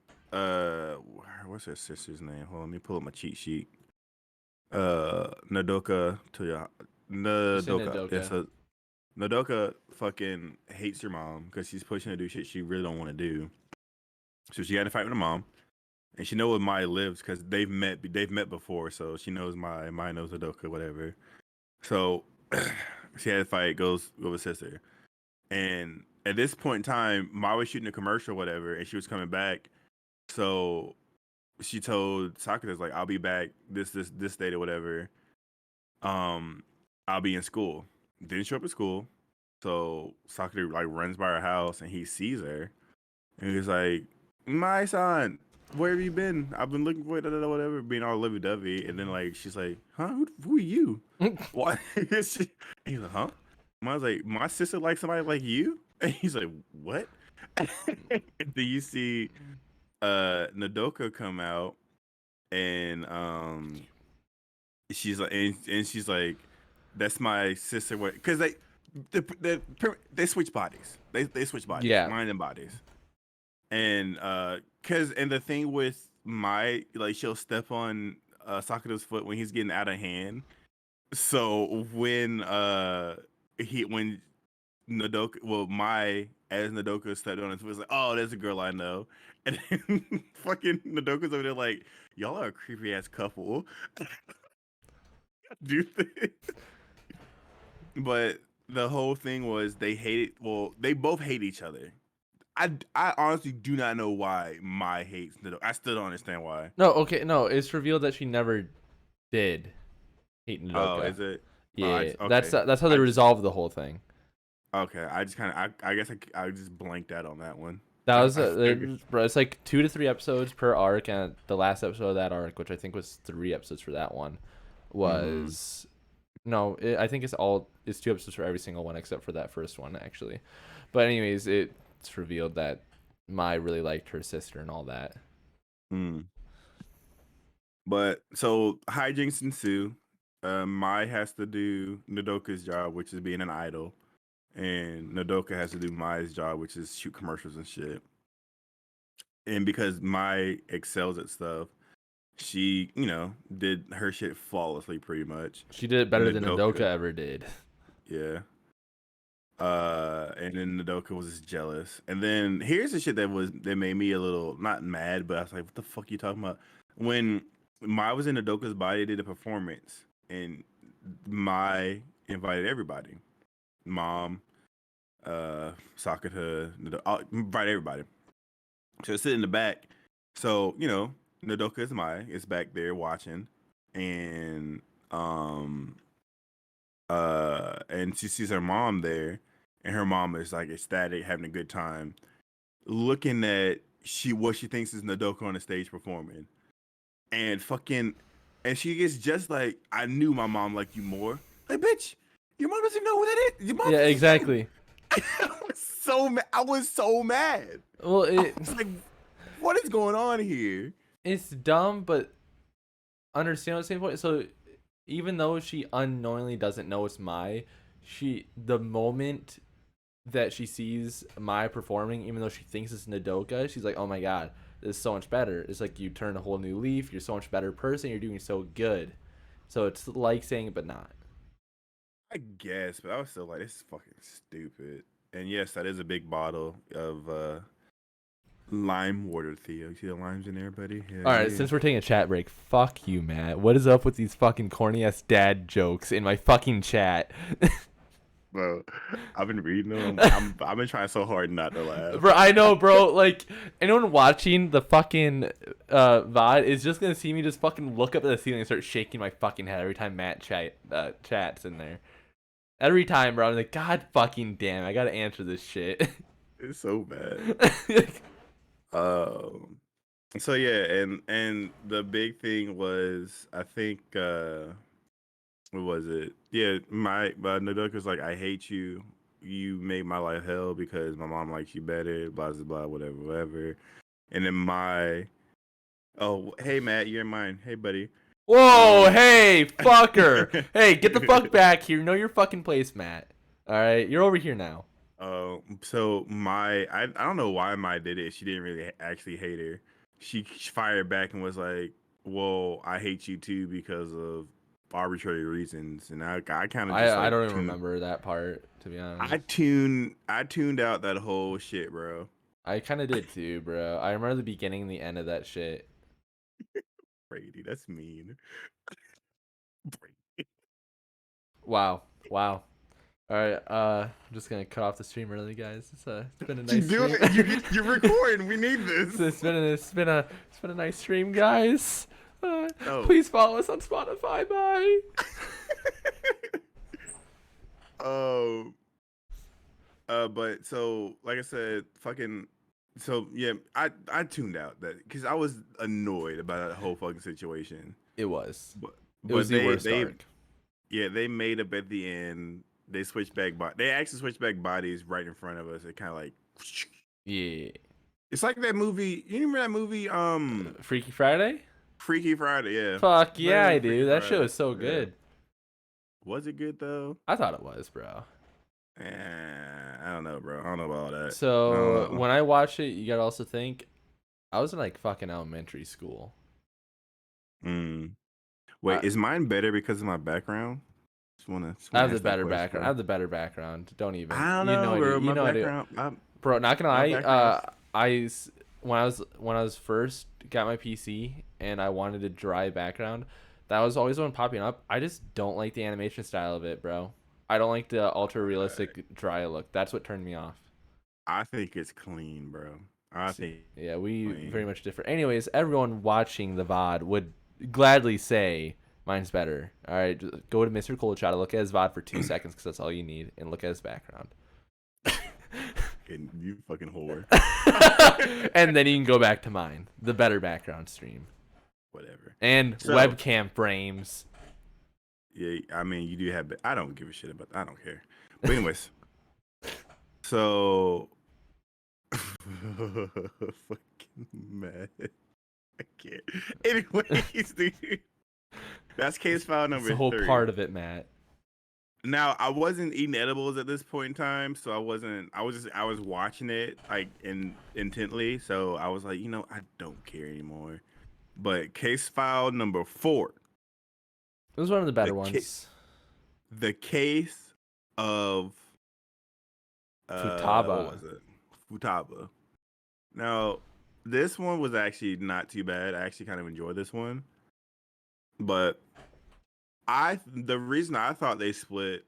what's her sister's name? Hold on, let me pull up my cheat sheet. Nadoka Toya Just say Nadoka. It's Nadoka. a Nadoka fucking hates her mom because she's pushing her to do shit she really don't want to do. So she had to fight with her mom, and she knows where Mai lives because they've met before, so she knows Mai knows Nadoka, whatever. So she had to fight, goes with her sister. And at this point in time, Ma was shooting a commercial, whatever, and she was coming back. So she told Sakura's like, "I'll be back this date or whatever. Um, I'll be in school." Didn't show up at school, so Sakura like runs by her house and he sees her, and he's like, "My son, where have you been? I've been looking for you, whatever," being all lovey dovey. And then like she's like, "Huh? Who are you? Why?" She, he's like, "Huh?" I was like, "My sister likes somebody like you?" And he's like, "What?" Do you see Nadoka come out and she's like and she's like, "That's my sister." What? Because they switch bodies. They switch bodies, Yeah, mind and bodies. And and the thing with my like she'll step on Sakura's foot when he's getting out of hand. So when Nadoka, well, my as Nadoka stepped on it, was like, "Oh, there's a girl I know," and then fucking Nadoka's over there like, "Y'all are a creepy ass couple." Do this. But the whole thing was they hated. Well, they both hate each other. I honestly do not know why my hates Nadoka. I still don't understand why. no, okay, no. It's revealed that she never did hate Oh, Nadoka. is it? Oh, Yeah, okay. that's how they I just resolved the whole thing. okay. I just kind of I guess I just blanked out on that one. That was I figured. bro. It's like 2 to 3 episodes per arc, and the last episode of that arc, which I think was 3 episodes for that one, Mm-hmm. was no. I think it's 2 episodes for every single one except for that first one actually. But anyways, it's revealed that Mai really liked her sister and all that. Mm. But so hijinks ensue. Mai has to do Nadoka's job, which is being an idol. and Nodoka has to do Mai's job, which is shoot commercials and shit. And because Mai excels at stuff, she, did her shit flawlessly pretty much. She did it And better than Nodoka ever did. yeah. And then Nodoka was just jealous. And then here's the shit that made me a little not mad, but I was like, what the fuck you talking about? When Mai was in Nodoka's body, they did a performance, and Mai invited everybody. Mom, Sakata, invited everybody. So sit in the back. So, Nodoka is Mai is back there watching, and and she sees her mom there, and her mom is like ecstatic, having a good time, looking at what she thinks is Nodoka on the stage performing, and and she gets just like, I knew my mom liked you more. Like, bitch, your mom doesn't know who that is. Your mom Yeah, exactly. I was so mad. Well, I was like, what is going on here? It's dumb, but understand at the same point. So even though she unknowingly doesn't know it's the moment that she sees Mai performing, even though she thinks it's Nodoka, she's like, oh my god, this is so much better. It's like you turn a whole new leaf. You're so much better person. You're doing so good. So it's like saying it, but not. I guess, but I was still like, this is fucking stupid. And yes, that is a big bottle of lime water, Theo. You see the limes in there, buddy? Hell All right, yeah. since we're taking a chat break, fuck you, Matt. What is up with these fucking corny ass dad jokes in my fucking chat? Bro, I've been reading them. I've been trying so hard not to laugh. Bro, I know, bro. Like, anyone watching the fucking VOD is just gonna see me just fucking look up at the ceiling and start shaking my fucking head every time Matt chats in there. Every time, bro. I'm like, God fucking damn, I gotta answer this shit. It's so bad. So yeah, and the big thing was, I think, what was it? Yeah, my Nodoka's like, I hate you. You made my life hell because my mom likes you better. Blah blah blah. Whatever, whatever. And then oh, hey Matt, you're mine. Hey buddy. Whoa, hey, fucker. Hey, get the fuck back here. Know your fucking place, Matt. All right, you're over here now. So I don't know why Mai did it. She didn't really actually hate her. She fired back and was like, "Well, I hate you too because of arbitrary reasons." And I kind of just I like don't even remember that part, to be honest. I tuned out that whole shit, bro. I kind of did too, bro. I remember the beginning and the end of that shit. Brady, that's mean. Brady. Wow. All right, I'm just gonna cut off the stream early, guys. It's been a You nice do stream. it. You're recording. We need this. It's been a nice stream, guys. Oh. Please follow us on Spotify. Bye. Oh. But so, like I said, so yeah, I tuned out that because I was annoyed about that whole fucking situation. It was. But It was the worst arc. yeah, they made up at the end. They switched back, they actually switched back bodies right in front of us. It kind of like, Yeah. it's like that movie. You remember that movie? Freaky Friday. Freaky Friday. Yeah. Fuck yeah, I do. Freaky That show Friday. is so Yeah. good. Was it good though? I thought it was, bro. I don't know, bro. I don't know about all that. So when I watched it, you gotta also think I was in like fucking elementary school. Wait, is mine better because of my background? I have the better background. I have the better background. Don't even. I don't know, bro. My background, Bro, not gonna lie. When I was first got my PC and I wanted a dry background, that was always one popping up. I just don't like the animation style of it, bro. I don't like the ultra realistic dry look. That's what turned me off. I think it's clean, bro. Yeah, we very much differ. Anyways, everyone watching the VOD would gladly say mine's better. All right, just go to Mr. Cold Shot, look at his VOD for 2 seconds because that's all you need, and look at his background. You fucking whore. And then you can go back to mine, the better background stream. Whatever. And webcam frames. Yeah, I mean, you do have. I don't give a shit about. I don't care. But anyways, so fucking mad. I can't. Anyways, dude, that's case file number It's the whole 3. part of it, Matt. Now I wasn't eating edibles at this point in time, so I wasn't. I was watching it like intently. So I was like, I don't care anymore. But case file number 4, It was one of the the better ca- ones. the case of what Futaba. was it? Futaba. Now this one was actually not too bad. I actually kind of enjoyed this one, but the reason I thought they split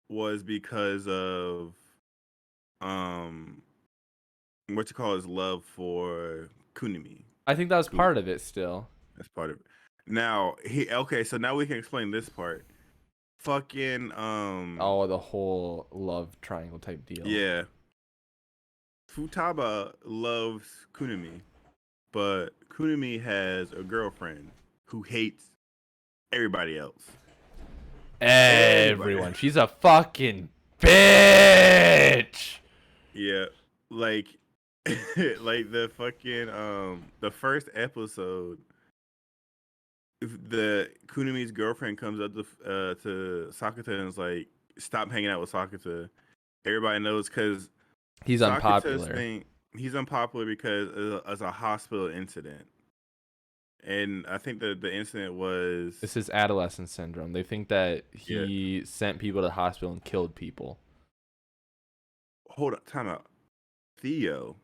was because of um what you call his love for Kunimi. I think that was Kunimi. part of it still. That's part of it. Now so now we can explain this part. Fucking Oh, the whole love triangle type deal. yeah. Futaba loves Kunimi, but Kunimi has a girlfriend who hates everybody else. Everybody. Everyone. She's a fucking bitch. Yeah. Like like the fucking the first episode, if the Kunimi's girlfriend comes up to Sakata and is like, "Stop hanging out with Sakata." Everybody knows because He's Sakata's unpopular. thing. He's unpopular because of a hospital incident, and I think the incident was This is adolescent syndrome. They think that yeah. he sent people to the hospital and killed people. Hold up, time out. Theo.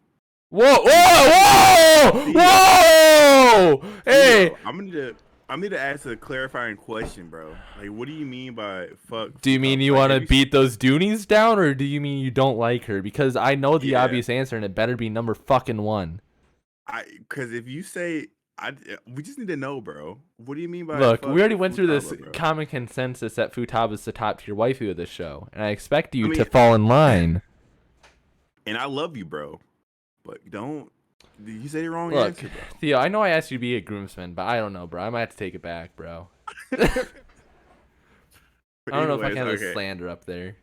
Whoa, whoa, whoa, Theo. whoa! Hey, Theo. I need to ask a clarifying question, bro. Like, what do you mean by fuck? do you mean you Like, want have to beat those Doonies down, or do you mean you don't like her? Because I know the Yeah. obvious answer, and it better be number fucking one. Because if you say we just need to know, bro. What do you mean by Look, fuck we already went through this Futaba, bro? common consensus that Futaba's the top tier waifu of this show, and I expect you I to mean, fall in line. and I love you, bro, but don't. You say the wrong Look, answer, bro. Theo, I know I asked you to be a groomsman, but I don't know, bro. I might have to take it back, bro. But I don't know if I anyways, can have this okay. slander up there.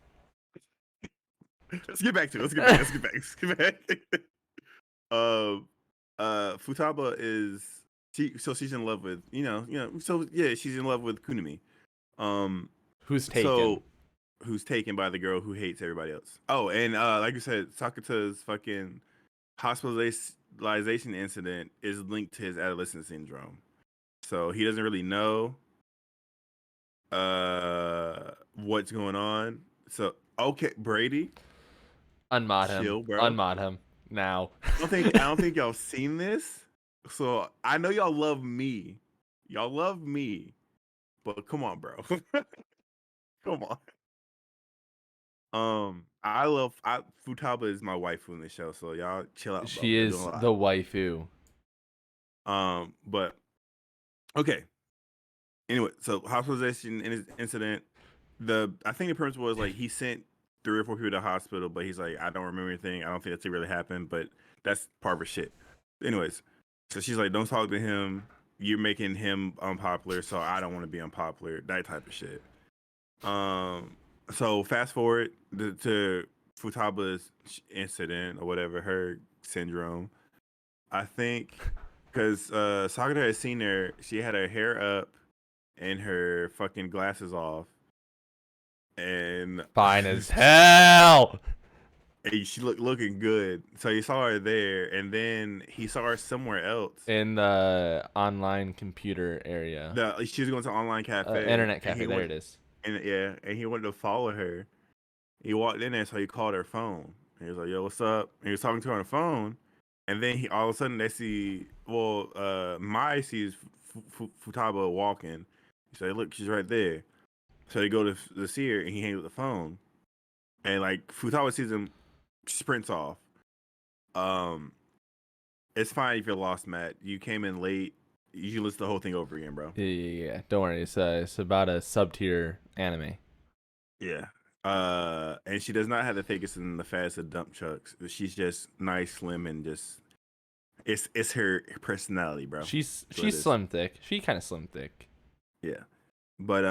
Let's get back to it. Let's get back. Let's get back. Let's get back. um, Futaba is so she's in love with so yeah, she's in love with Kunimi. Um, Who's taken? so who's taken by the girl who hates everybody else. Oh, and like you said, Sakata's fucking hospitalization incident is linked to his adolescent syndrome. So he doesn't really know what's going on. So okay, Brady, Unmod him. chill, bro. Unmod him now. I don't think y'all seen this. So I know y'all love me. Y'all love me. But come on, bro. Come on. Futaba is my waifu in the show, so y'all chill out, bro. She You're doing is a the lot. waifu. But okay. Anyway, so hospitalization incident. I think the premise was like he sent 3 or 4 people to the hospital, but he's like, I don't remember anything. I don't think that's really happened, but that's part of her shit. Anyways, so she's like, don't talk to him. You're making him unpopular, so I don't want to be unpopular. That type of shit. So fast forward to Futaba's incident or whatever, her syndrome. I think because Sakura had seen her, she had her hair up and her fucking glasses off, and Fine as hell. she looked looking good. So he saw her there, and then he saw her somewhere else. In the online computer area. She was going to an online cafe, Internet and cafe. There it is. and he wanted to follow her. He walked in there, so he called her phone. He was like, "Yo, what's up?" And he was talking to her on the phone, and then he all of a sudden they see, Mai sees Futaba walking. He said, "Look, she's right there." So they go to see her, and he hangs up the phone, and like Futaba sees him, sprints off. Um, it's fine if you're lost, Matt. You came in late. You can listen to the whole thing over again, bro. Yeah. Don't worry. It's about a sub tier anime. Yeah. And she does not have the thickest and the fastest dump trucks. She's just nice, slim, and just it's her personality, bro. She's slim thick. She kind of slim thick. Yeah. But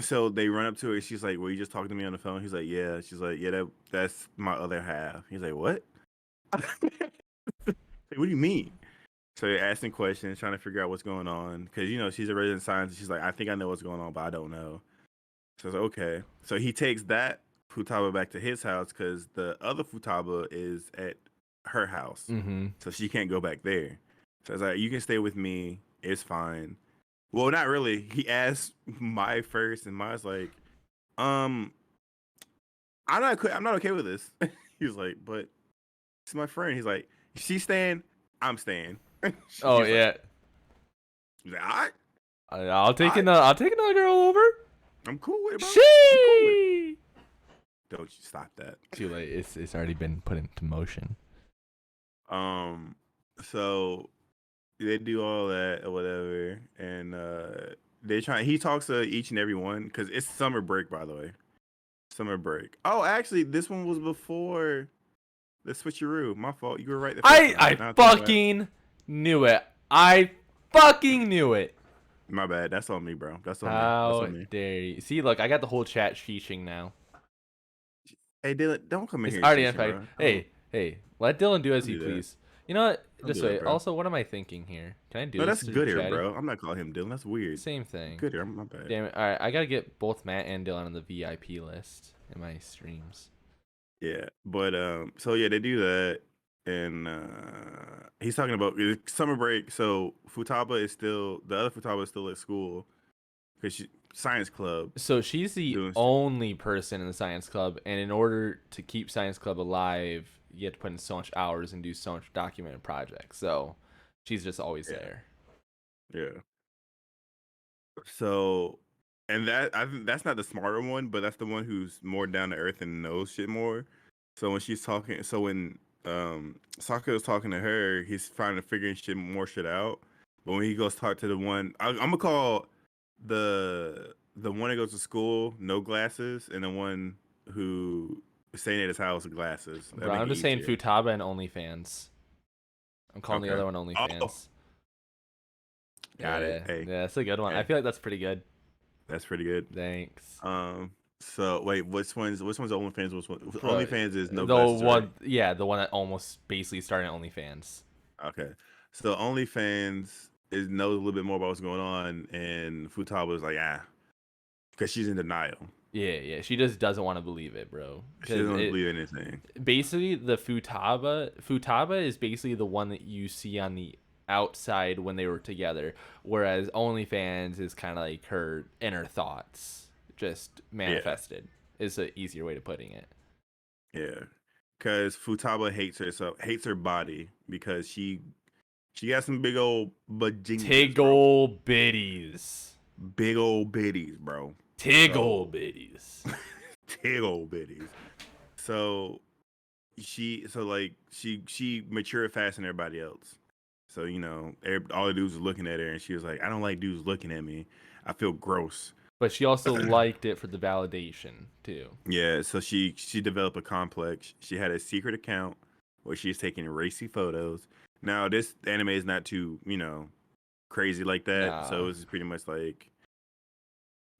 so they run up to her. She's like, "Were you just talking to me on the phone?" He's like, "Yeah." She's like, "Yeah, that's my other half." He's like, "What?" Like, what do you mean? So they're asking questions, trying to figure out what's going on, because she's a resident scientist. She's like, "I think I know what's going on, but I don't know." So okay. So he takes that Futaba back to his house because the other Futaba is at her house, Mm-hmm. so she can't go back there. So it's like, you can stay with me. It's fine. Well, not really. He asked Mai first, and Mai's like, um, I'm not okay with this. He's like, but it's my friend. He's like, she's staying, I'm staying. Oh he's like, yeah. he's like, all right, I'll take another girl over. I'm cool with it, bro. I'm cool with it. She. Don't you stop that. Too late. It's already been put into motion. Um, so they do all that or whatever, and they try. He talks to each and every one because it's summer break, by the way. Summer break. Oh, actually, this one was before the switcheroo. My fault. You were right the first time. I Now I think about it. fucking knew it. I fucking knew it. My bad. That's on me, bro. That's on me. That's How on me. dare you? See, look, I got the whole chat sheeshing now. Hey, Dylan, don't come in It's here already teaching, unfair. bro. Hey, let Dylan do as Don't he do that. please. You know what? Don't This do that, way. bro. Also, what am I thinking here? Can I do No, this that's through Gooder, chatty? bro. I'm not calling him Dylan. That's weird. Same thing. Gooder. My bad. Damn it. All right, I gotta get both Matt and Dylan on the VIP list in my streams. Yeah, but so yeah, they do that, and he's talking about summer break. So Futaba is still the other Futaba is still at school because she science club So she's the doing. only person in the science club, and in order to keep science club alive, you have to put in so much hours and do so much documented projects. So she's just always Yeah, there. yeah. So, and that I think that's not the smarter one, but that's the one who's more down to earth and knows shit more. So when she's talking, so when Sokka is talking to her, he's trying to figure more shit out. But when he goes talk to the one, I'm gonna call the one that goes to school no glasses, and the one who is staying at his house with glasses. That Bro, make I'm it just saying easier. Futaba and OnlyFans. I'm calling the Okay. other one Oh, OnlyFans. got it. Yeah, Hey, yeah, that's a good one. I hey, feel like that's pretty good. that's pretty good. Thanks. So wait, which one's OnlyFans? Bro, OnlyFans is no the glasses, right? one, yeah, the one that almost basically started OnlyFans. Okay. So OnlyFans knows a little bit more about what's going on, and Futaba is like, because she's in denial. Yeah. She just doesn't want to believe it, bro. She Because doesn't want to it believe anything. basically the Futaba is basically the one that you see on the outside when they were together, whereas OnlyFans is kind of like her inner thoughts, just Yeah, manifested. Is an easier way to putting it. yeah. Because Futaba hates her body because she got some big old bajingas, bro. Tiggle bitties. Big old bitties, bro. Tiggle So bitties. big old bitties. So she matured faster than everybody else. So all the dudes were looking at her, and she was like, "I don't like dudes looking at me. I feel gross." But she also liked it for the validation too. Yeah, so she developed a complex. She had a secret account where she's taking racy photos. Now this anime is not too crazy like that, so Nah. it's pretty much like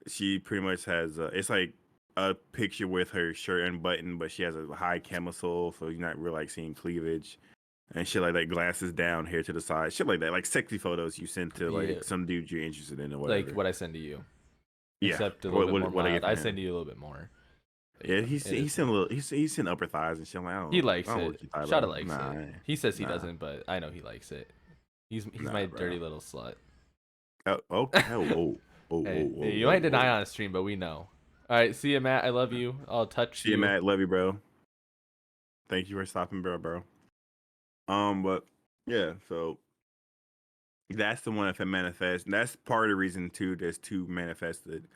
she pretty much has it's like a picture with her shirt unbuttoned, but she has a high camisole, so you're not really like seeing cleavage. And shit like that, glasses down, hair to the side, shit like that, like sexy photos you send to Yeah, like some dude you're interested in or like whatever. what I send to you, Yeah, except a little bit more what I mild. get from I send him. you a little bit more. But Yeah, yeah, it he is. sent a little, he sent upper thighs and shit. I'm like, He I likes don't it. look your thigh, Shada bro. likes Nah, it. He says he nah, doesn't, but I know he likes it. He's my nah, bro. dirty little slut. Oh, okay. Hey, you might deny on a stream, but we know. All right, see you, Matt. I love you. I'll touch See you, you. Matt. Love you, bro. Thank you for stopping, bro. But yeah, so that's the one if it manifests. And that's part of the reason too. There's two manifested,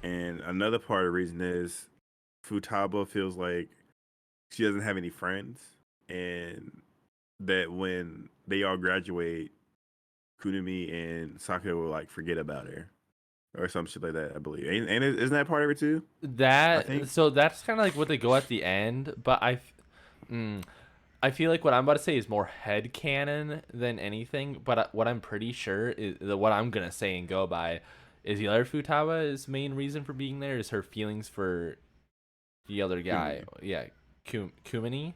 and another part of the reason is Futaba feels like she doesn't have any friends, and that when they all graduate, Kunimi and Sakura will like forget about her or some shit like that. I believe, and isn't that part of it too? I think. That's kind of like what they go at the end, but I feel like what I'm about to say is more head canon than anything. But what I'm pretty sure is what I'm gonna say and go by is the other Futaba's main reason for being there is her feelings for the other guy. Kunimi, Yeah, Kumini,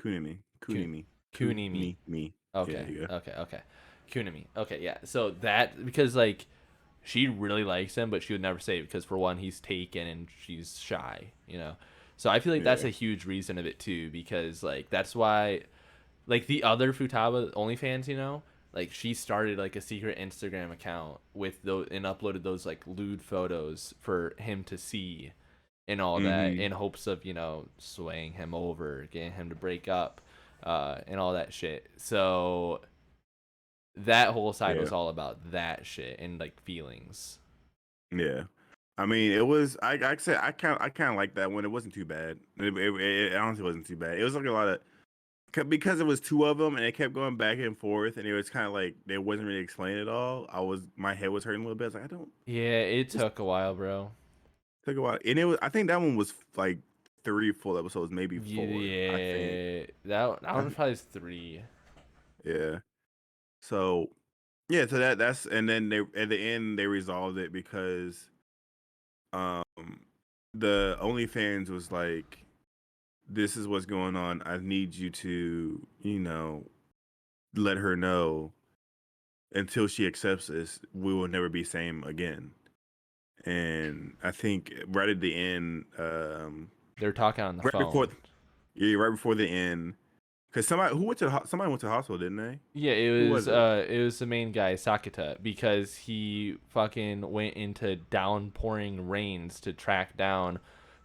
Kunimi, Kun- Kunimi, Kunimi. Kunimi. Yeah, Okay, there you go. okay. Kunimi. Okay, yeah. So that because like she really likes him, but she would never say it because, for one, he's taken and she's shy, you know. So I feel like that's Yeah. a huge reason of it too, because like that's why, like the other Futaba OnlyFans, you know, like she started like a secret Instagram account with those and uploaded those like lewd photos for him to see and all that Mm-hmm. in hopes of, you know, swaying him over, getting him to break up, and all that shit. So that whole side Yeah. was all about that shit and like feelings. Yeah. I mean, it was. I said I kind of like that one. It wasn't too bad. It honestly wasn't too bad. It was like a lot of because it was two of them and it kept going back and forth and it was kind of like they wasn't really explaining it all. My head was hurting a little bit. I was like, I don't. Yeah, it This took a while, bro. took a while, and it was. I think that one was like three full episodes, maybe four. I think. Yeah, that I one probably is 3. Yeah. So yeah. So that's and then they at the end they resolved it because um the OnlyFans was like, this is what's going on. I need you to, let her know until she accepts this, we will never be same again. And I think right at the end, They're talking on the right before, phone. yeah, right before the end, because somebody went to the hospital, didn't they? Yeah, Who was it? it was the main guy, Sakata, because he fucking went into downpouring rains to track down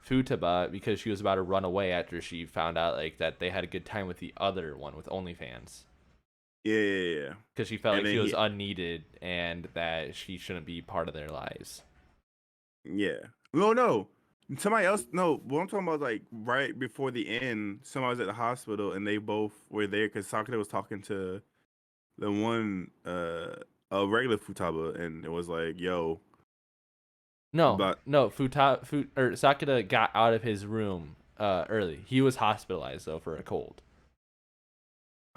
Futaba because she was about to run away after she found out like that they had a good time with the other one with OnlyFans. Yeah, yeah, yeah. Because she felt And like then she was unneeded and that she shouldn't be part of their lives. yeah. No, no. Somebody else. No, what I'm talking about, like right before the end, somebody was at the hospital and they both were there because Sakura was talking to the one, a regular Futaba, and it was like, yo, No, but no, Sakata got out of his room early. He was hospitalized though for a cold.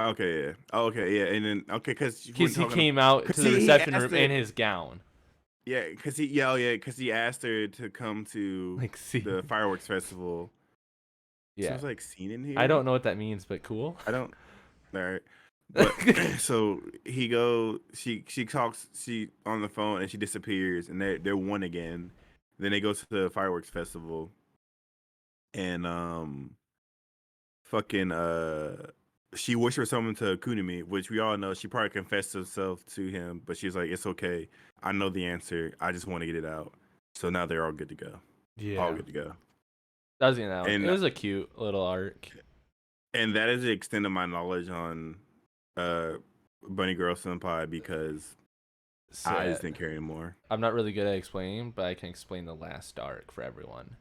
okay, yeah, oh, okay, yeah, and then okay, because when Because he talking, came out to because the he reception asked room her, in his gown. yeah, because he, yeah, oh, yeah, because he asked her to come to Like, see, the fireworks festival. So I yeah, was like, seen in I here. don't know what that means, but cool. I don't. All right, but so he go. She talks. She on the phone and she disappears, and they're one again. Then they go to the fireworks festival, and fucking she wished for someone to Kunimi, which we all know she probably confessed herself to him, but she's like, it's okay. I know the answer. I just want to get it out. So now they're all good to go. All Yeah, good to go. that was, you know, it And was a cute little arc. that is the extent of my knowledge on uh Bunny Girl Senpai because I So just didn't care anymore. I'm not really good at explaining, but I can explain the last arc for everyone.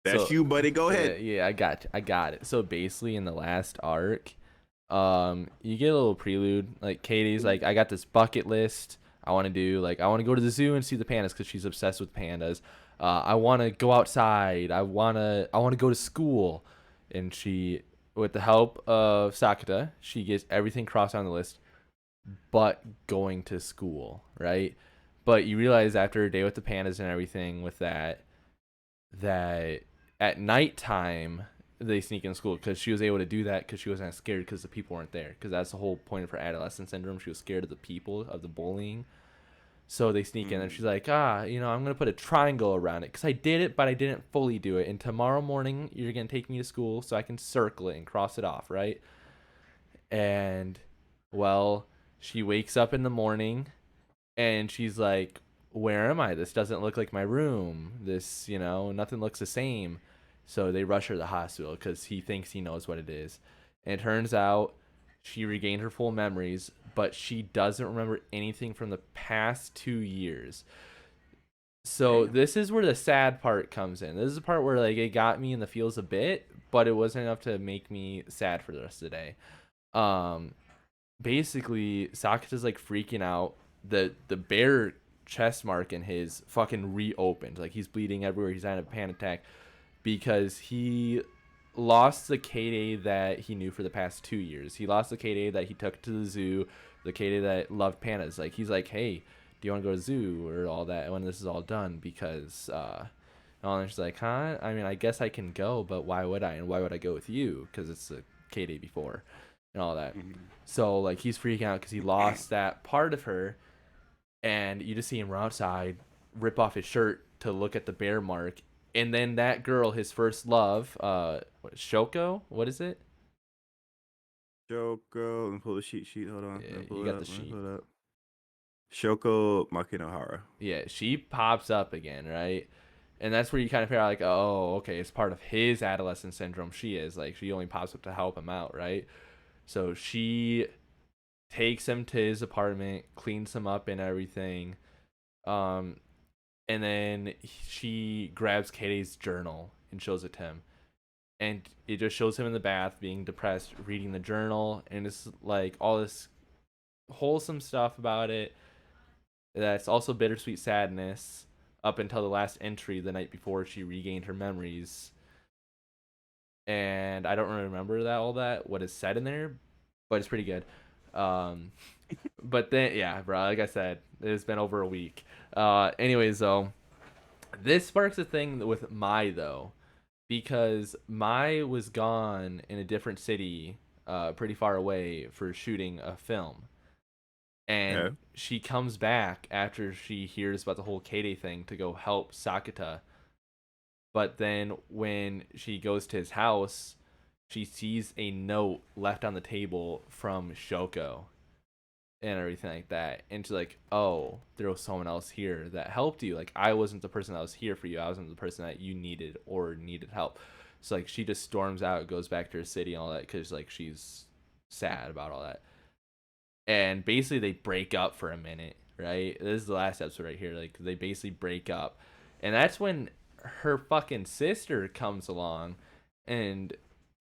That's So you, buddy. Go ahead. yeah, I got it. So basically, in the last arc, you get a little prelude. Like Katie's like, I got this bucket list. I want to do like I want to go to the zoo and see the pandas because she's obsessed with pandas. I want to go outside. I want to go to school, and she, with the help of Sakata, she gets everything crossed on the list, but going to school, right? But you realize after a day with the pandas and everything with that at nighttime they sneak in school because she was able to do that because she wasn't scared because the people weren't there, because that's the whole point of her adolescent syndrome. She was scared of the people, of the bullying, so they sneak in and Mm. she's like, I'm gonna put a triangle around it because I did it but I didn't fully do it, and tomorrow morning you're gonna take me to school so I can circle it and cross it off, right? And well, she wakes up in the morning and she's like, where am I? This doesn't look like my room. This, nothing looks the same. So they rush her to the hospital because he thinks he knows what it is. And it turns out she regained her full memories, but she doesn't remember anything from the past 2 years. So Damn. this is where the sad part comes in. This is the part where like it got me in the feels a bit, but it wasn't enough to make me sad for the rest of the day. Um, Basically Sakata's like freaking out. The bare chest mark in his fucking reopened. Like he's bleeding everywhere. He's having a panic attack because he lost the K-Day that he knew for the past 2 years. He lost the K-Day that he took to the zoo, the K-Day that loved pandas. Like he's like, hey, do you want to go to the zoo or all that when this is all done? Because and she's like, huh? I mean, I guess I can go, but why would I? And why would I go with you? Because it's the K-Day before and all that. Mhm. So like he's freaking out because he lost that part of her, and you just see him run outside, rip off his shirt to look at the bear mark, and then that girl, his first love, Shoko, what is it? Shoko, let me pull the sheet. Hold on. Let Yeah, me pull you it got up. the Let me sheet. pull it up. Shoko Makinohara. Yeah, she pops up again, right? And that's where you kind of figure out, like, oh, okay, it's part of his adolescent syndrome. She is like, she only pops up to help him out, right? So she takes him to his apartment, cleans him up and everything. Um, and then she grabs Katie's journal and shows it to him. And it just shows him in the bath being depressed, reading the journal, and it's like all this wholesome stuff about it. That's also bittersweet sadness up until the last entry the night before she regained her memories. And I don't really remember that all that what is said in there, but it's pretty good. Um, but then yeah, bro, like I said, it's been over a week. Anyways, though, this sparks a thing with Mai though, because Mai was gone in a different city, pretty far away for shooting a film, and Yeah. she comes back after she hears about the whole Kade thing to go help Sakata. But then when she goes to his house, she sees a note left on the table from Shoko and everything like that. And she's like, oh, there was someone else here that helped you. Like, I wasn't the person that was here for you. I wasn't the person that you needed or needed help. So, like, she just storms out, goes back to her city and all that because, like, she's sad about all that. And basically, they break up for a minute, right? This is the last episode right here. Like, they basically break up. And that's when her fucking sister comes along and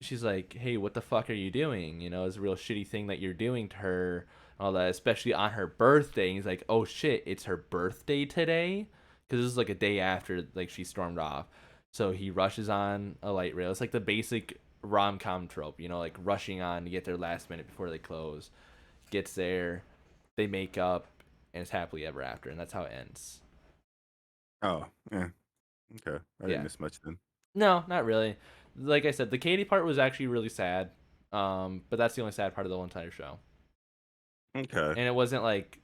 she's like, hey, what the fuck are you doing? You know, it's a real shitty thing that you're doing to her, all that, especially on her birthday. And he's like, oh shit, it's her birthday today? Because this is like a day after like she stormed off. So he rushes on a light rail. It's like the basic rom com trope, you know, like rushing on to get there last minute before they close. Gets there, they make up, and it's happily ever after, and that's how it ends. Oh, yeah. Okay. I didn't Yeah. miss much then. No, not really. Like I said, the Katie part was actually really sad. But that's the only sad part of the whole entire show. Okay. And it wasn't like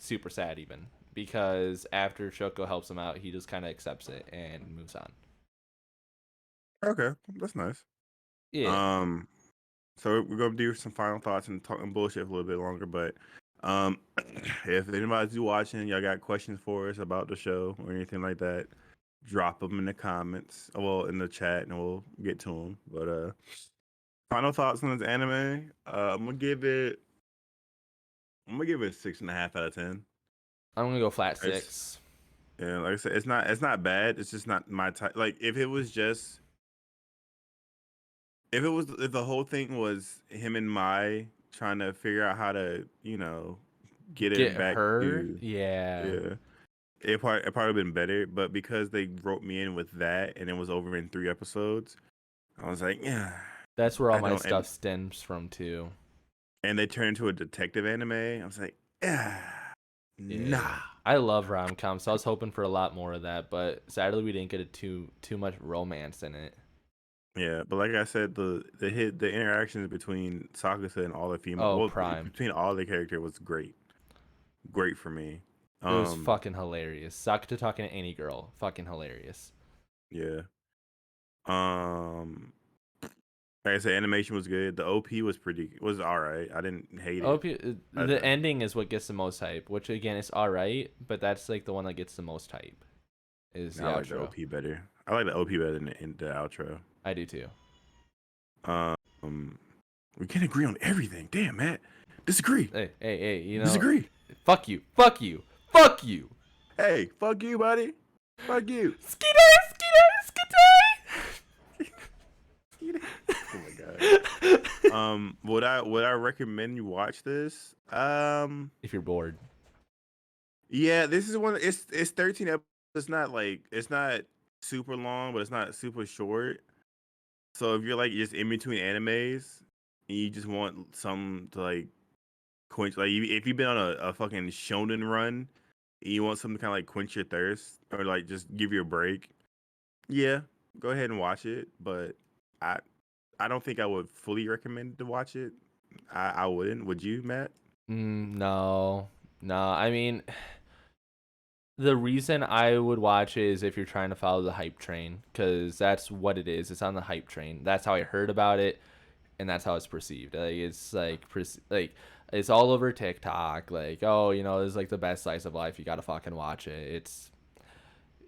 super sad even. Because after Shoko helps him out, he just kinda accepts it and moves on. Okay. That's nice. Yeah. Um, so we're gonna do some final thoughts and talking bullshit for a little bit longer. But if anybody's watching, y'all got questions for us about the show or anything like that, drop them in the comments. Well, in the chat, and we'll get to them. But final thoughts on this anime. I'm gonna give it 6.5 out of 10. I'm gonna go flat It's, 6. yeah, like I said, it's not bad. It's just not my type. Like if the whole thing was him and Mai trying to figure out how to, get Get it back her? to, Yeah. yeah, it probably been better. But because they wrote me in with that and it was over in 3 episodes, I was like, yeah, That's where all I my don't. stuff stems from too. And they turned into a detective anime. I was like, yeah, nah. Yeah, I love rom coms, so I was hoping for a lot more of that, but sadly we didn't get too much romance in it. Yeah, but like I said, the interactions between Sakata and all the female, Oh, well, Prime, between all the character was great for me. it was Um, fucking hilarious. Sakata talking to any girl, fucking hilarious. yeah. Um, like I said, animation was good. The OP was all right. I didn't hate it. The ending is what gets the most hype, which again is all right, but that's like the one that gets the most hype is the I like the outro. OP better. I like the OP better than the outro. I do too. Um, we can't agree on everything. Damn, Matt. Disagree. Hey, you know, Disagree. fuck you, fuck you, fuck you. Hey, fuck you, buddy. Fuck you. Skeeter, skeeter, Oh my god. skeeter. Would I recommend you watch this? If you're bored. Yeah, this is one. It's 13 episodes. It's not super long, but it's not super short. So if you're like just in between animes and you just want something to like quench, like if you've been on a fucking shonen run and you want something to kind of like quench your thirst or like just give you a break, yeah, go ahead and watch it. But I I don't think I would fully recommend to watch it. I wouldn't. Would you, Matt? No, no. I mean, The reason I would watch it is if you're trying to follow the hype train, because that's what it is. It's on the hype train. That's how I heard about it, and that's how it's perceived. Like it's like it's all over TikTok. Like, oh, this is like the best slice of life. You gotta fucking watch it. It's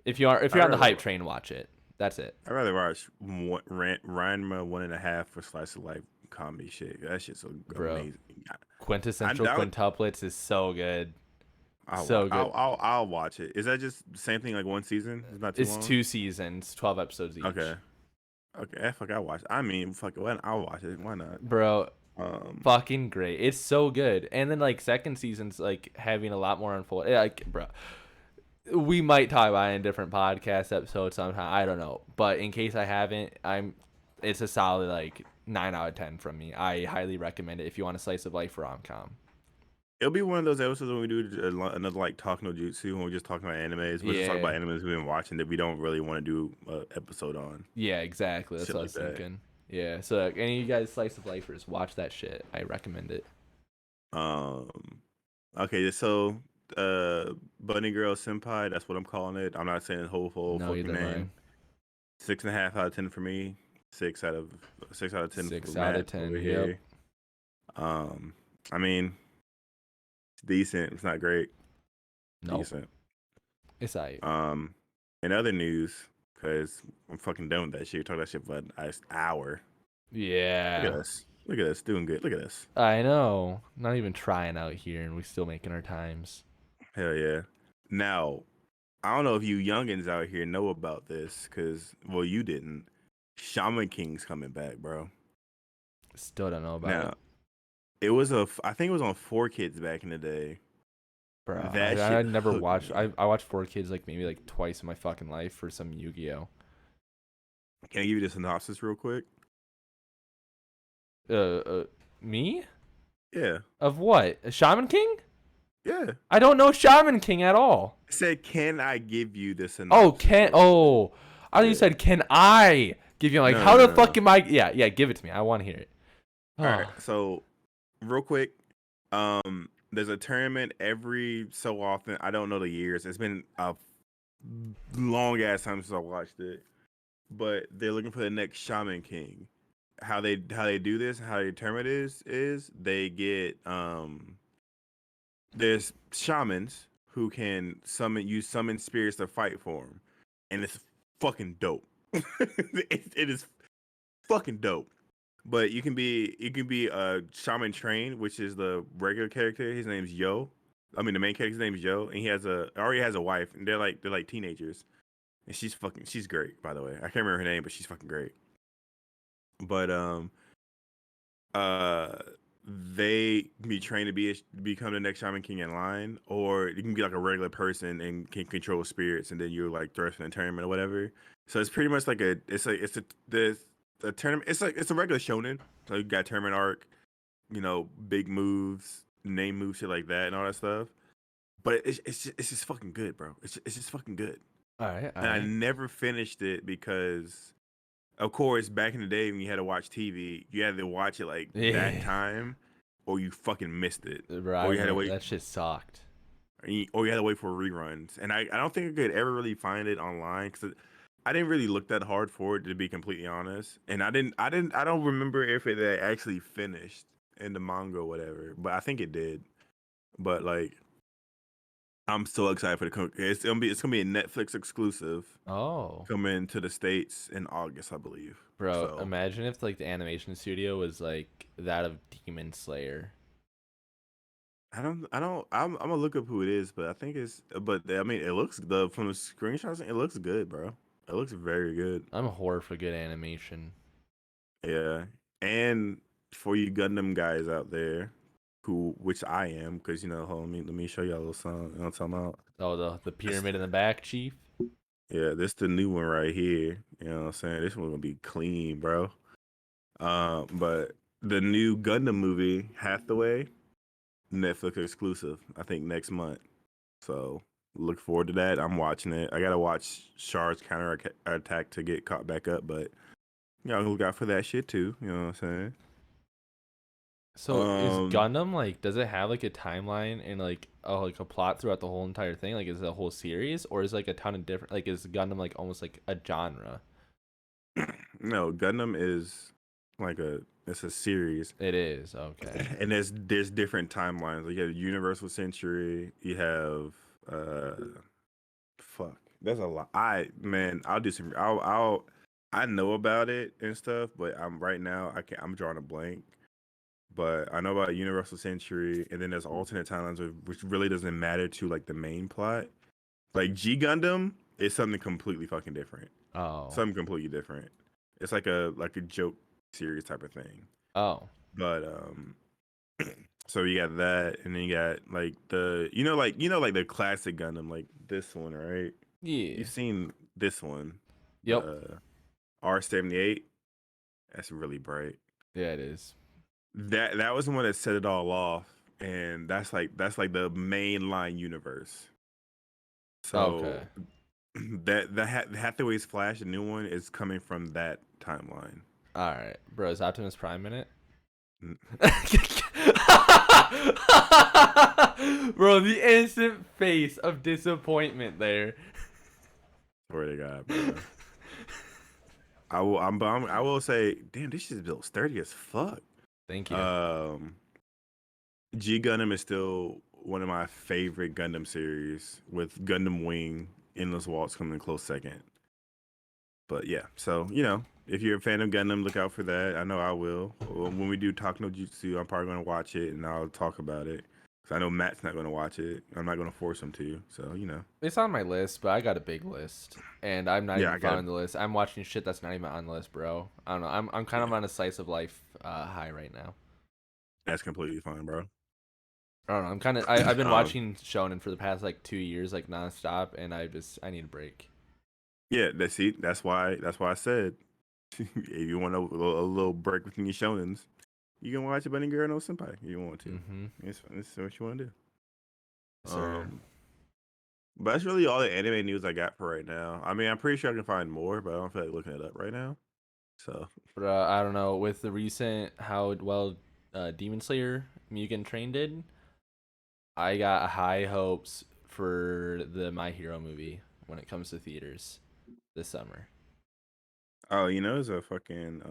if I you're on the rather hype train, watch it. That's it, I rather watch Ranma 1.5 for slice of life comedy shit. That shit's so bro. amazing. Quintessential I would quintuplets is so good, I'll watch so good. I'll watch it. Is that just the same thing like one season? It's not too It's long. 2 seasons, 12 episodes Okay. each, Okay. Fuck, I'll watch. I mean, fuck it. I'll watch it. Why not? bro. Um. Fucking great. It's so good. And then like second season's like having a lot more unfold. Like, bro, we might talk about it in a different podcast episode sometime. I don't know. But in case I haven't, it's a solid like 9 out of 10 from me. I highly recommend it if you want a slice of life rom com. It'll be one of those episodes when we do another like talk no jutsu when we're just talking about animes. We'll just talk Yeah. about animes we've been watching that we don't really want to do an episode on. Yeah, exactly. That's Shit what I like was that. thinking. Yeah. So like, any of you guys slice of lifers, watch that shit. I recommend it. Um. Okay. So, Bunny Girl Senpai. That's what I'm calling it. I'm not saying the whole No, fucking either name. mine. 6.5 out of 10 for me. 6 out of 10 for 6 out of Matt 10. over Yep. here. I mean, it's decent. It's not great. Nope. Decent. It's alright. In other news, because I'm fucking done with that shit. We talked that shit for an hour. Look at Yeah. us. Look at us doing good. Look at us. I know. Not even trying out here, and we still making our times. Hell yeah. Now, I don't know if you youngins out here know about this, because, well, you didn't. Shaman King's coming back, bro. Still don't know about it, Now, I think it was on 4 Kids back in the day. bro. That I shit never hooked watched. me. I watched 4 Kids like maybe like twice in my fucking life for some Yu-Gi-Oh. Can I give you the synopsis real quick? Uh, me? Yeah. Of what? A Shaman King? Yeah. I don't know Shaman King at all. I said, can I give you the Oh, synopsis real quick? I thought you Yeah. said, can I give you like, No, how no, the no, no. fuck am I? Yeah, give it to me. I want to hear it. All right. Oh, So, real quick, there's a tournament every so often. I don't know the years. It's been a long ass time since I watched it. But they're looking for the next Shaman King. How they do this, how they determine it is they get there's shamans who can use summon spirits to fight for them, and it's fucking dope. It is fucking dope. But you can be a shaman train, which is the regular character. His name's Yo. I mean, the main character's name is Yo, and he already has a wife, and they're like teenagers, and she's great, by the way. I can't remember her name, but she's fucking great. But uh they be trained to become the next shaman king in line, or you can be like a regular person and can control spirits, and then you're like thrust in a tournament or whatever. So it's pretty much like the tournament. It's a regular shonen. So you got tournament arc, big moves, name moves, shit like that, and all that stuff. But it's just fucking good, bro. It's just fucking good. all right, all And I right. never finished it because, of course, back in the day when you had to watch TV, you had to watch it like that Yeah, time, or you fucking missed it, bro. I or you had to remember wait, that shit sucked. or you had to wait for reruns. And I don't think I could ever really find it online because I didn't really look that hard for it, to be completely honest. And I don't remember if it had actually finished in the manga or whatever, but I think it did. But like, I'm so excited for it's gonna be a Netflix exclusive Oh, coming to the States in August, I believe. bro. So Imagine if like the animation studio was like that of Demon Slayer. I'm gonna look up who it is, but I think but I mean, it looks from the screenshots, it looks good, bro. It looks very good. I'm a whore for good animation. Yeah, and for you Gundam guys out there, which I am, because hold on, let me show y'all a little song. You know what I'm talking about? Oh, the This, pyramid in the back, chief. yeah, this the new one right here. You know what I'm saying? This one gonna be clean, bro. But the new Gundam movie, Hathaway, Netflix exclusive. I think next month. So look forward to that. I'm watching it. I gotta watch Shard's counter attack to get caught back up, but y'all look out for that shit too. You know what I'm saying? So is Um, Gundam like? Does it have like a timeline and like a plot throughout the whole entire thing? Like, is it a whole series, or is like a ton of different? Like, is Gundam like almost like a genre? no, Gundam is it's a series, It is okay. and there's different timelines. Like you have Universal Century, you have uh, fuck, there's a lot. I'll do some. I know about it and stuff, but I'm right now I can't. I'm drawing a blank. But I know about Universal Century, and then there's alternate timelines, which really doesn't matter to like the main plot. Like G Gundam is something completely fucking different. Oh, Something completely different. It's like a joke series type of thing. oh, But so you got that, and then you got like like the classic Gundam, like this one, right? yeah, You've seen this one, yep, the R78. That's really bright. yeah, it is. That was the one that set it all off, and that's like the mainline universe. Okay, So Hathaway's Flash, the new one, is coming from that timeline. all right, bro. Is Optimus Prime in it? Mm, Bro, the instant face of disappointment there. Swear to God, bro. I will say, damn, this shit's built sturdy as fuck. Thank you. Um, G Gundam is still one of my favorite Gundam series, with Gundam Wing, Endless Waltz coming in close second. But yeah, so if you're a fan of Gundam, look out for that. I know I will. When we do Talk No Jutsu, I'm probably gonna watch it and I'll talk about it. Cause I know Matt's not gonna watch it. I'm not gonna force him to. So It's on my list, but I got a big list, and I'm not yeah, even I got it. following the list. I'm watching shit that's not even on the list, bro. I don't know. I'm kind of Yeah, on a slice of life high right now. that's completely fine, bro. I don't know. I'm kind of. I've been um, watching Shonen for the past like 2 years, like nonstop, and I need a break. yeah, that's why I said if you want a little break between your shonens, you can watch a Bunny Girl No Senpai if you want to. Mm-hmm. It's what you want to do. Sir, But that's really all the anime news I got for right now. I mean, I'm pretty sure I can find more, but I don't feel like looking it up right now. So but I don't know. With the recent how well Demon Slayer Mugen Train did, I got high hopes for the My Hero movie when it comes to theaters this summer. oh, there's a fucking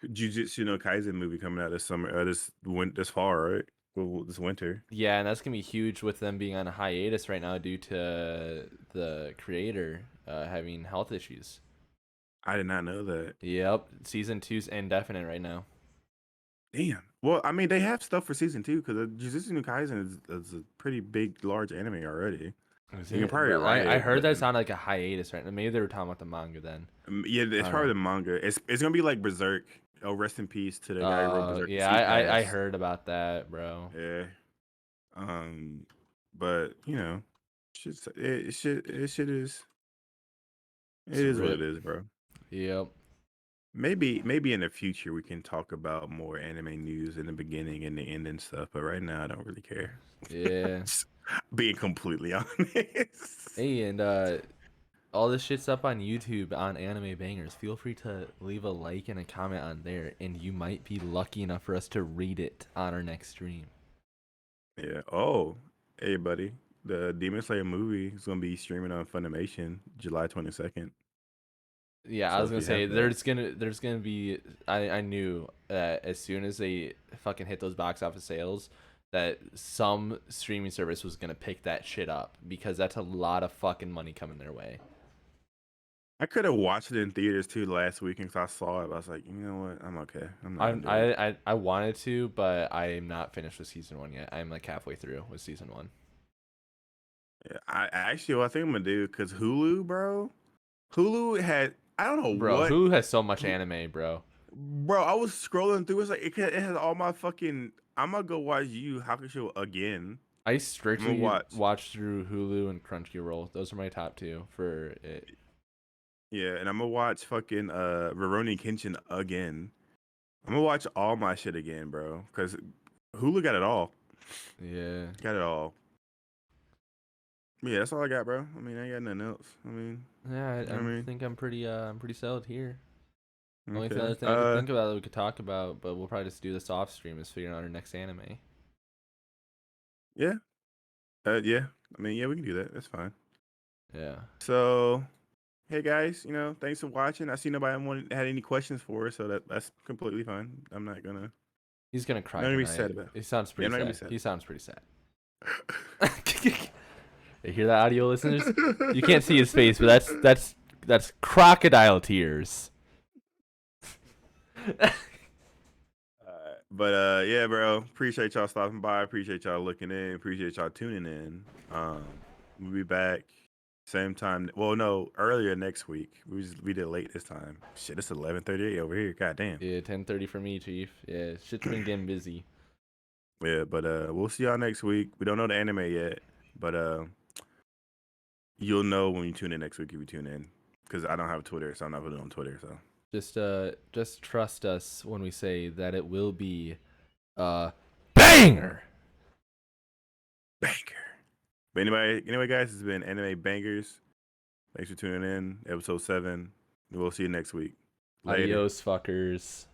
Jujutsu no Kaisen movie coming out this summer, this fall, right? Well, this winter. Yeah, and that's gonna be huge with them being on a hiatus right now due to the creator having health issues. I did not know that. Yep, season two's indefinite right now. Damn. Well, I mean, they have stuff for season two because Jujutsu no Kaisen is a pretty big, large anime already. Is You can it? probably But write I it, heard but that's on like a hiatus right now. Maybe they were talking about the manga then. yeah, I it's don't probably know. the manga. It's gonna be like Berserk. Oh, rest in peace to the guy who wrote Berserk. 'Cause Yeah, he I passed. heard about that, bro. Yeah. Um, but it It's is what it rip. is, bro. Yep. Maybe in the future we can talk about more anime news in the beginning and the end and stuff, but right now I don't really care. Yeah. Just being completely honest. Hey, and all this shit's up on YouTube on Anime Bangers. Feel free to leave a like and a comment on there, and you might be lucky enough for us to read it on our next stream. Yeah. Oh, hey buddy. The Demon Slayer movie is gonna be streaming on Funimation July 22nd. Yeah, I So was if gonna you say have that, there's gonna be I knew that as soon as they fucking hit those box office sales that some streaming service was gonna pick that shit up because that's a lot of fucking money coming their way. I could have watched it in theaters too last weekend because I saw it. But I was like, you know what? I'm okay. I'm not I gonna do it. I wanted to, but I'm not finished with season one yet. I'm like halfway through with season one. Yeah, what I think I'm gonna do because Hulu, bro. Hulu had I don't know Bro, what, who has so much anime, bro? bro. I was scrolling through. It's like it has all my fucking. I'm gonna go watch Yu Hakusho again. I I'm gonna strictly watch. watch through Hulu and Crunchyroll. Those are my top two for it. Yeah, and I'm gonna watch fucking Rurouni Kenshin again. I'm gonna watch all my shit again, bro. Cause Hulu got it all. Yeah. Got it all. Yeah, that's all I got, bro. I mean, I ain't got nothing else. I mean, Yeah, you know what I mean? think I'm pretty solid here. Only Okay. other thing I could think about that we could talk about, but we'll probably just do this off stream, is figuring out our next anime. Yeah. Yeah. I mean, yeah, we can do that. That's fine. Yeah. So, hey guys, thanks for watching. I see nobody had any questions for us, so that's completely fine. I'm not gonna He's gonna cry not gonna be sad tonight. about it. He sounds Yeah, pretty I'm not gonna be sad. sad. He sounds pretty sad. You hear that, audio listeners? You can't see his face, but that's crocodile tears. Yeah, bro. Appreciate y'all stopping by. Appreciate y'all looking in. Appreciate y'all tuning in. We'll be back same time. Well, no, earlier next week. We did late this time. Shit, it's 11:38 over here. God damn. Yeah, 10:30 for me, Chief. Yeah, shit's been getting busy. Yeah, but we'll see y'all next week. We don't know the anime yet, but you'll know when you tune in next week if you tune in, because I don't have Twitter, so I'm not putting it on Twitter. So Just trust us when we say that it will be a banger. banger. But anyway, guys, it's been Anime Bangers. Thanks for tuning in. Episode 7. We'll see you next week. Later. Adios, fuckers.